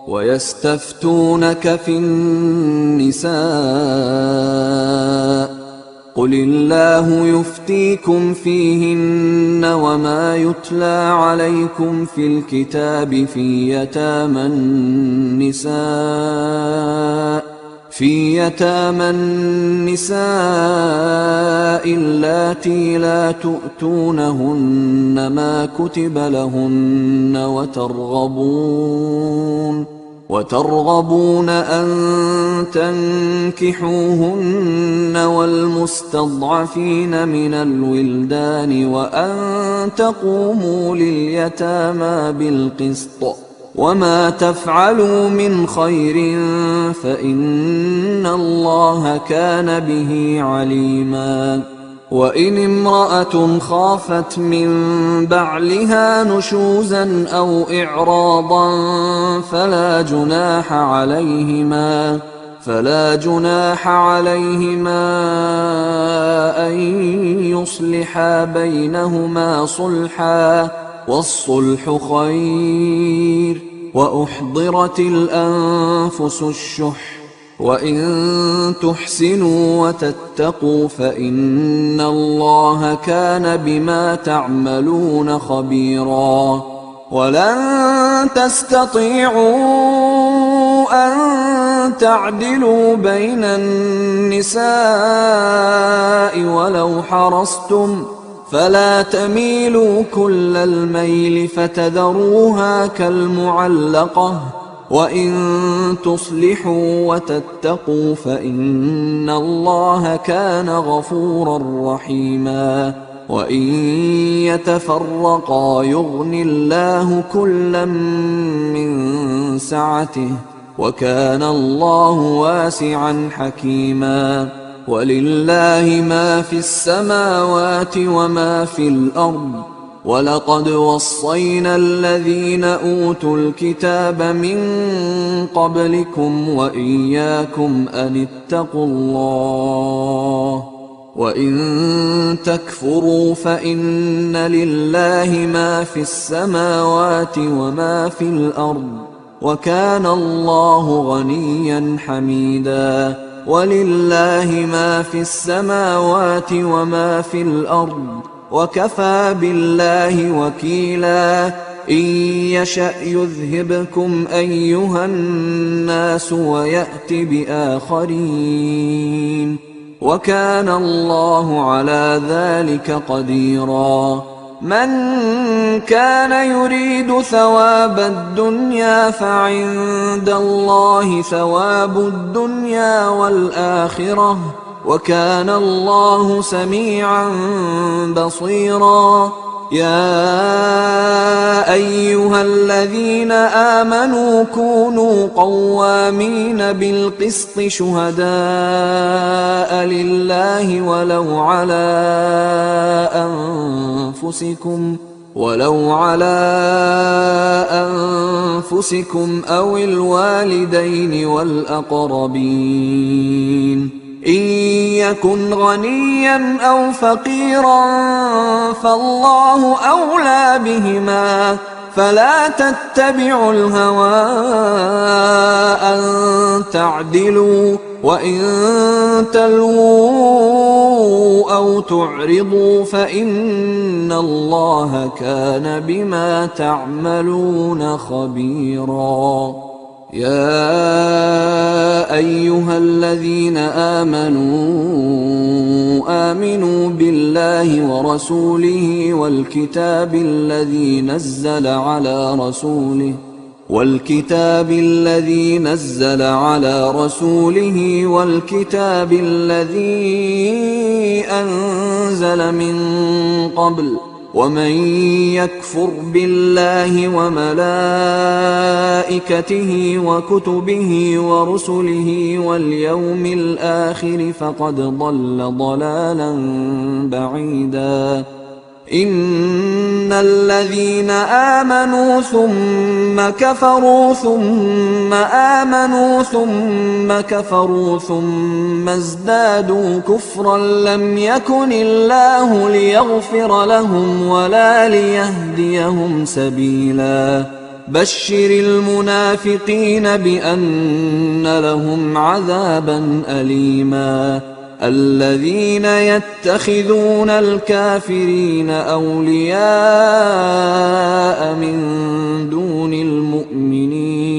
ويستفتونك في النساء قل الله يفتيكم فيهن وما يتلى عليكم في الكتاب في يتامى النساء اللاتي لا تؤتونهن ما كتب لهن وترغبون أن تنكحوهن والمستضعفين من الولدان وأن تقوموا لليتامى بالقسط وما تفعلوا من خير فإن الله كان به عليما وإن امرأة خافت من بعلها نشوزا أو إعراضا فلا جناح عليهما أن يصلحا بينهما صلحا والصلح خير وأحضرت الأنفس الشح وإن تحسنوا وتتقوا فإن الله كان بما تعملون خبيرا ولن تستطيعوا أن تعدلوا بين النساء ولو حرصتم فلا تميلوا كل الميل فتذروها كالمعلقة وإن تصلحوا وتتقوا فإن الله كان غفورا رحيما وإن يتفرقا يغن الله كلا من سعته وكان الله واسعا حكيما ولله ما في السماوات وما في الأرض ولقد وصينا الذين أوتوا الكتاب من قبلكم وإياكم أن اتقوا الله وإن تكفروا فإن لله ما في السماوات وما في الأرض وكان الله غنيا حميدا ولله ما في السماوات وما في الأرض وكفى بالله وكيلا إن يشأ يذهبكم أيها الناس ويأت بآخرين وكان الله على ذلك قديرا من كان يريد ثواب الدنيا فعند الله ثواب الدنيا والآخرة وكان الله سميعا بصيرا يا أيها الذين آمنوا كونوا قوامين بالقسط شهداء لله ولو على أنفسكم أو الوالدين والأقربين إن يكن غنيا أو فقيرا فالله أولى بهما فلا تتبعوا الهوى أن تعدلوا وإن تلووا أو تعرضوا فإن الله كان بما تعملون خبيرا يا أيها الذين آمنوا بالله ورسوله والكتاب الذي نزل على رسوله والكتاب الذي أنزل من قبل ومن يكفر بالله وملائكته وكتبه ورسله واليوم الآخر فقد ضل ضلالا بعيدا. إن الذين آمنوا ثم كفروا ثم آمنوا ثم كفروا ثم ازدادوا كفرا لم يكن الله ليغفر لهم ولا ليهديهم سبيلا. بشر المنافقين بأن لهم عذابا أليما. الذين يتخذون الكافرين أولياء من دون المؤمنين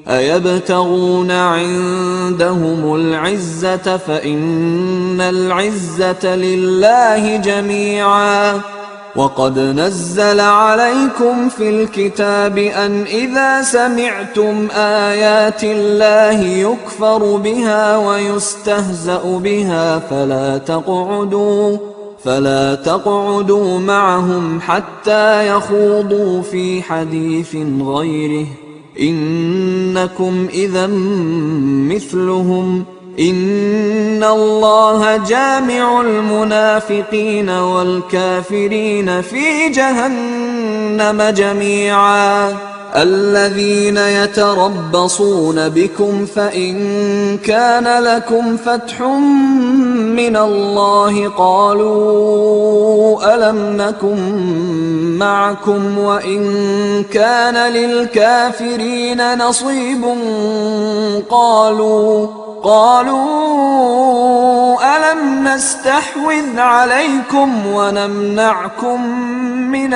أيبتغون عندهم العزة فإن العزة لله جميعا. وقد نزل عليكم في الكتاب أن إذا سمعتم آيات الله يكفر بها ويستهزأ بها فلا تقعدوا معهم حتى يخوضوا في حديث غيره إنكم إذا مثلهم. إن الله جامع المنافقين والكافرين في جهنم جميعا. الذين يتربصون بكم فإن كان لكم فتح من الله قالوا ألم نكن معكم وإن كان للكافرين نصيب قالوا ألم نستحوذ عليكم ونمنعكم من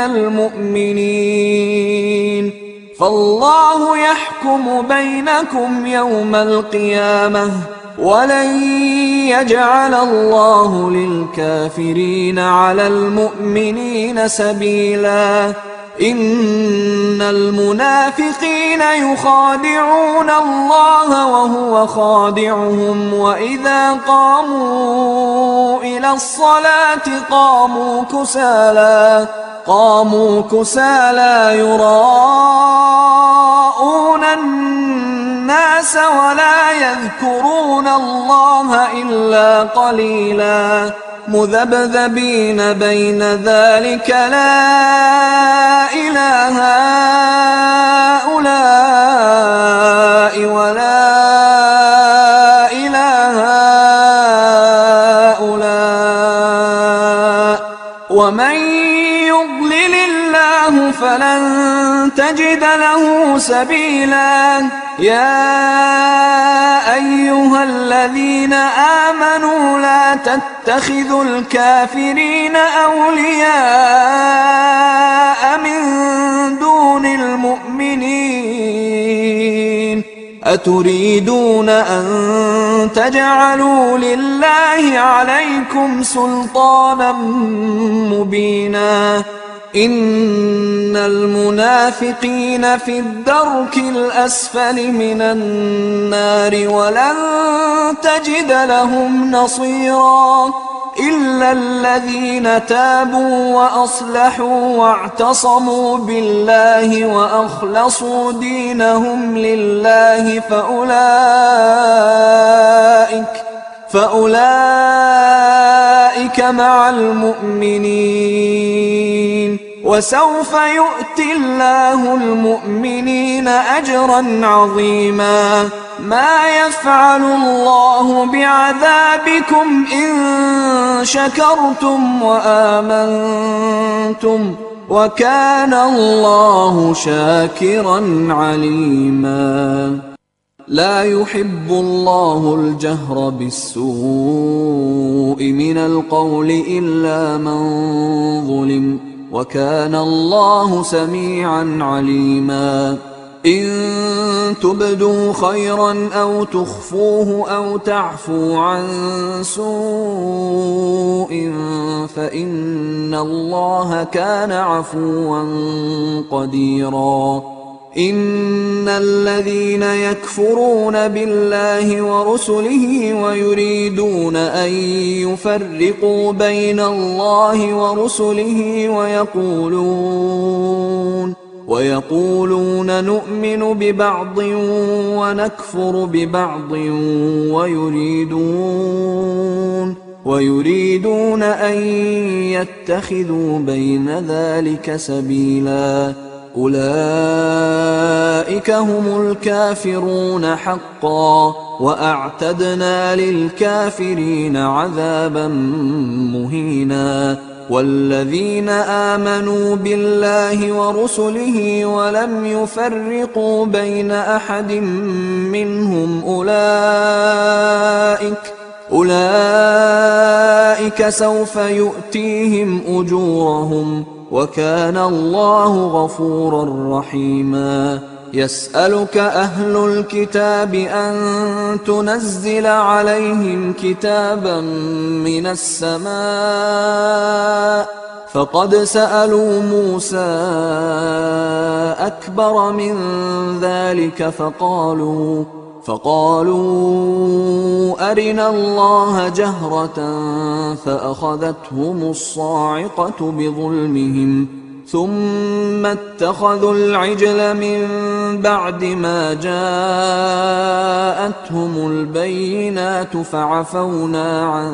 المؤمنين فالله يحكم بينكم يوم القيامة ولن يجعل الله للكافرين على المؤمنين سبيلا. إن المنافقين يخادعون الله وهو خادعهم وإذا قاموا إلى الصلاة قاموا كسالى يراءون الناس ولا يذكرون الله إلا قليلا. مذبذبين بين ذلك لا إله هؤلاء ولا إله هؤلاء ومن يضلل الله فلن تجد له سبيلا. يا أيها الذين آمنوا لا تتخذوا الكافرين أولياء من دون المؤمنين أتريدون أن تجعلوا لله عليكم سلطانا مبينا. إن المنافقين في الدرك الأسفل من النار ولن تجد لهم نصيرا إلا الذين تابوا وأصلحوا واعتصموا بالله وأخلصوا دينهم لله فأولئك مع المؤمنين وسوف يؤتي الله المؤمنين أجرا عظيما. ما يفعل الله بعذابكم إن شكرتم وآمنتم وكان الله شاكرا عليما. لا يحب الله الجهر بالسوء من القول إلا من ظلم وكان الله سميعا عليما. إن تبدوا خيرا أو تخفوه أو تعفوا عن سوء فإن الله كان عفوا قديرا. إن الذين يكفرون بالله ورسله ويريدون أن يفرقوا بين الله ورسله ويقولون نؤمن ببعض ونكفر ببعض ويريدون أن يتخذوا بين ذلك سبيلا أولئك هم الكافرون حقا وأعتدنا للكافرين عذابا مهينا والذين آمنوا بالله ورسله ولم يفرقوا بين أحد منهم أولئك سوف يؤتيهم أجورهم وكان الله غفورا رحيما يسألك أهل الكتاب أن تنزل عليهم كتابا من السماء فقد سألوا موسى أكبر من ذلك فقالوا أرنا الله جهرة فأخذتهم الصاعقة بظلمهم ثم اتخذوا العجل من بعد ما جاءتهم البينات فعفونا عن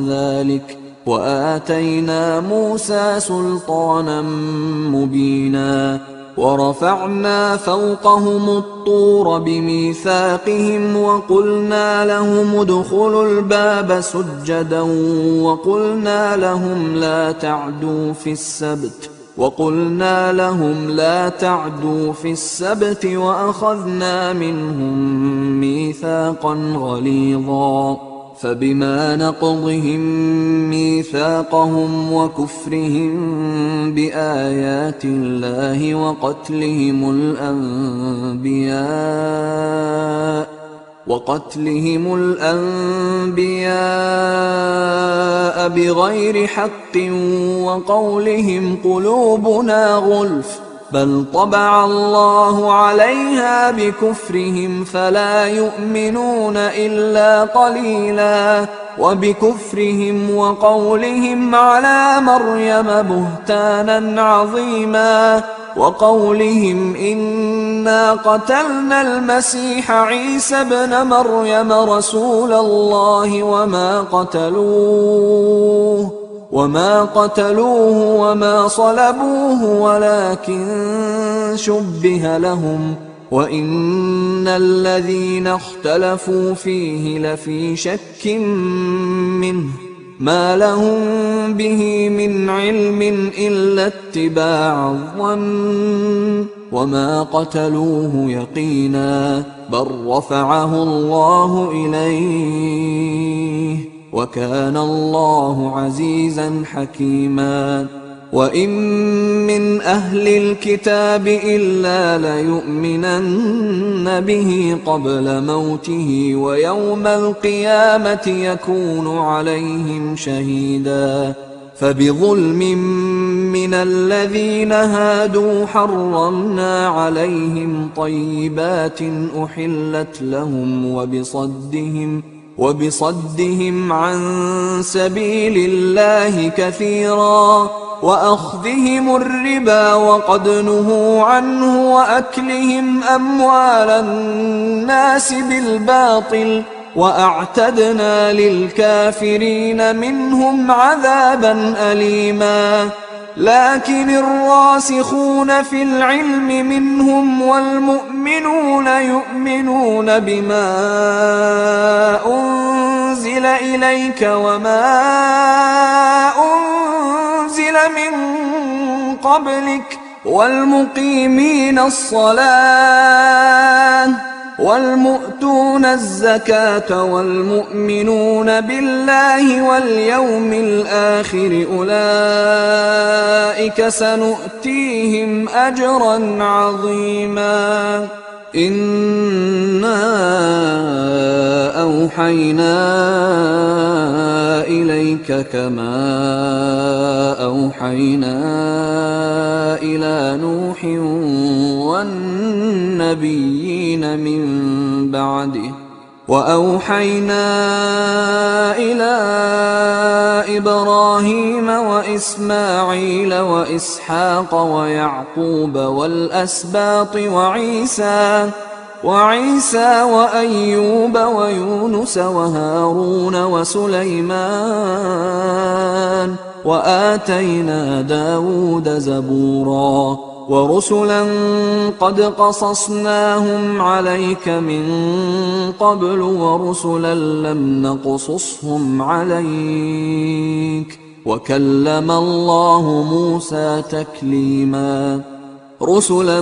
ذلك وآتينا موسى سلطانا مبينا ورفعنا فوقهم الطور بميثاقهم وقلنا لهم ادخلوا الباب سجدا وقلنا لهم لا تعدوا في السبت وأخذنا منهم ميثاقا غليظا فبما نقضهم ميثاقهم وكفرهم بآيات الله وقتلهم الأنبياء بغير حق وقولهم قلوبنا غلف بل طبع الله عليها بكفرهم فلا يؤمنون إلا قليلا وبكفرهم وقولهم على مريم بهتانا عظيما وقولهم إنا قتلنا المسيح عيسى ابن مريم رسول الله وما قتلوه وما صلبوه ولكن شبه لهم وإن الذين اختلفوا فيه لفي شك منه ما لهم به من علم إلا اتباع الظن وما قتلوه يقينا بل رفعه الله إليه وكان الله عزيزا حكيما وإن من أهل الكتاب إلا ليؤمنن به قبل موته ويوم القيامة يكون عليهم شهيدا فبظلم من الذين هادوا حرمنا عليهم طيبات أحلت لهم وبصدهم عن سبيل الله كثيرا وأخذهم الربا وقد نهوا عنه وأكلهم أموال الناس بالباطل وأعتدنا للكافرين منهم عذابا أليما لكن الراسخون في العلم منهم والمؤمنون يؤمنون بما أنزل إليك وما أنزل من قبلك والمقيمين الصلاة والمؤتون الزكاة والمؤمنون بالله واليوم الآخر أولئك سنؤتيهم أجرا عظيما إنا أوحينا إليك كما أوحينا إلى نوح والنبيين من بعده وأوحينا إلى إبراهيم وإسماعيل وإسحاق ويعقوب والأسباط وعيسى وأيوب ويونس وهارون وسليمان وآتينا داود زبورا ورسلا قد قصصناهم عليك من قبل ورسلا لم نقصصهم عليك وكلم الله موسى تكليما رسلا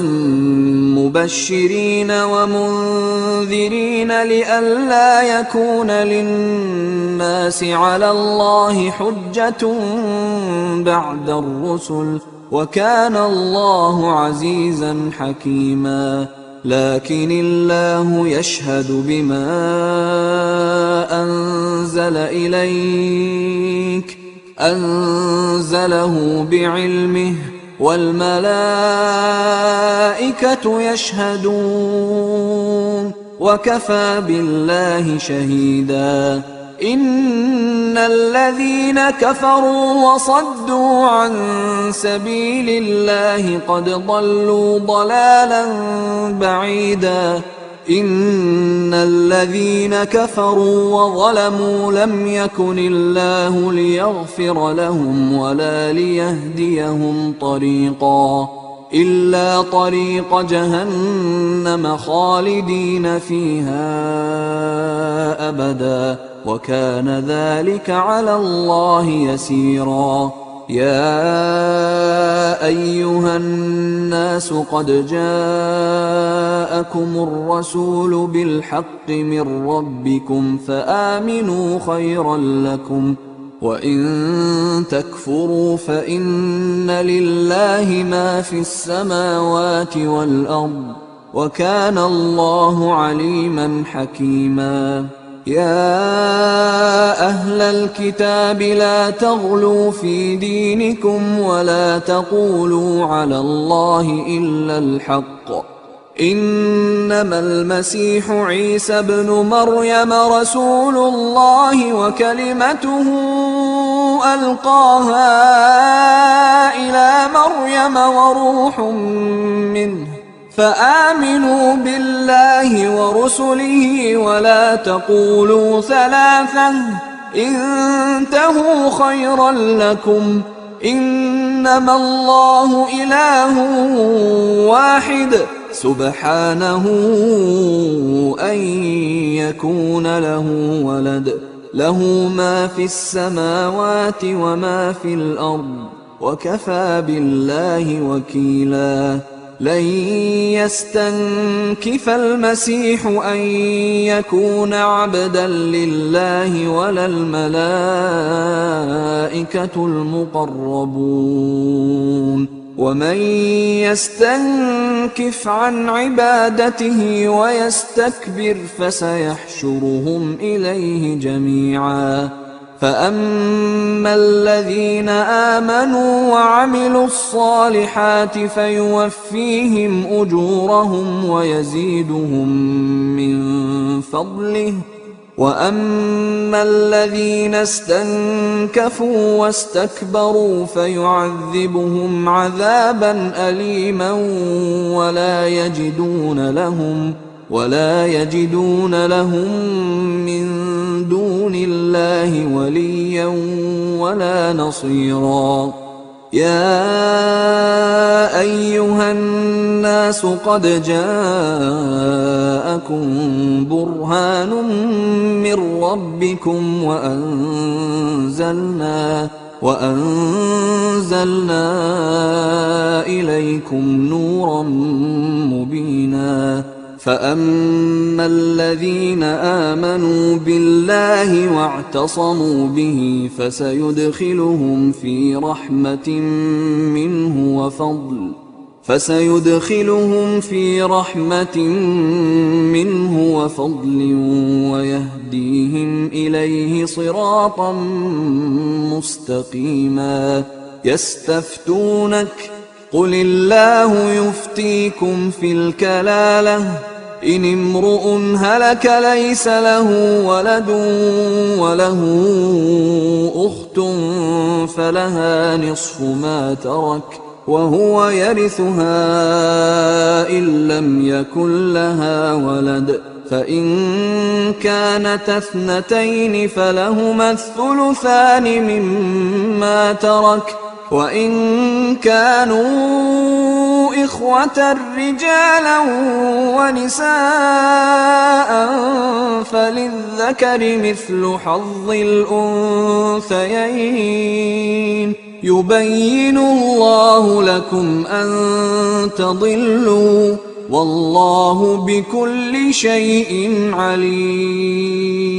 مبشرين ومنذرين لئلا يكون للناس على الله حجة بعد الرسل وكان الله عزيزا حكيما لكن الله يشهد بما أنزل إليك أنزله بعلمه والملائكة يشهدون وكفى بالله شهيدا إن الذين كفروا وصدوا عن سبيل الله قد ضلوا ضلالا بعيدا إن الذين كفروا وظلموا لم يكن الله ليغفر لهم ولا ليهديهم طريقا إلا طريق جهنم خالدين فيها أبدا وكان ذلك على الله يسيرا يا أيها الناس قد جاءكم الرسول بالحق من ربكم فآمنوا خيرا لكم وإن تكفروا فإن لله ما في السماوات والأرض وكان الله عليما حكيما يا أهل الكتاب لا تغلوا في دينكم ولا تقولوا على الله إلا الحق إنما المسيح عيسى ابن مريم رسول الله وكلمته ألقاها إلى مريم وروح منه فآمنوا بالله ورسله ولا تقولوا ثلاثة انتهوا خيرا لكم إنما الله إله واحد سبحانه أن يكون له ولد له ما في السماوات وما في الأرض وكفى بالله وكيلا لن يستنكف المسيح أن يكون عبدا لله ولا الملائكة المقربون ومن يستنكف عن عبادته ويستكبر فسيحشرهم إليه جميعا فأما الذين آمنوا وعملوا الصالحات فيوفيهم أجورهم ويزيدهم من فضله وأما الذين استنكفوا واستكبروا فيعذبهم عذابا أليما ولا يجدون لهم من دون الله وليا ولا نصيرا يا أيها الناس قد جاءكم برهان من ربكم وأنزلنا إليكم نورا مبينا فأما الذين آمنوا بالله واعتصموا به فسيدخلهم في رحمة منه فسيدخلهم في رحمة منه وفضل ويهديهم إليه صراطا مستقيما. يستفتونك قل الله يفتيكم في الكلالة إن امرؤ هلك ليس له ولد وله أخت فلها نصف ما ترك وهو يرثها إن لم يكن لها ولد، فإن كانتا اثنتين فلهما الثلثان مما ترك، وإن كانوا إخوة رجالا ونساء فللذكر مثل حظ الأنثيين. يبين الله لكم أن تضلوا والله بكل شيء عليم.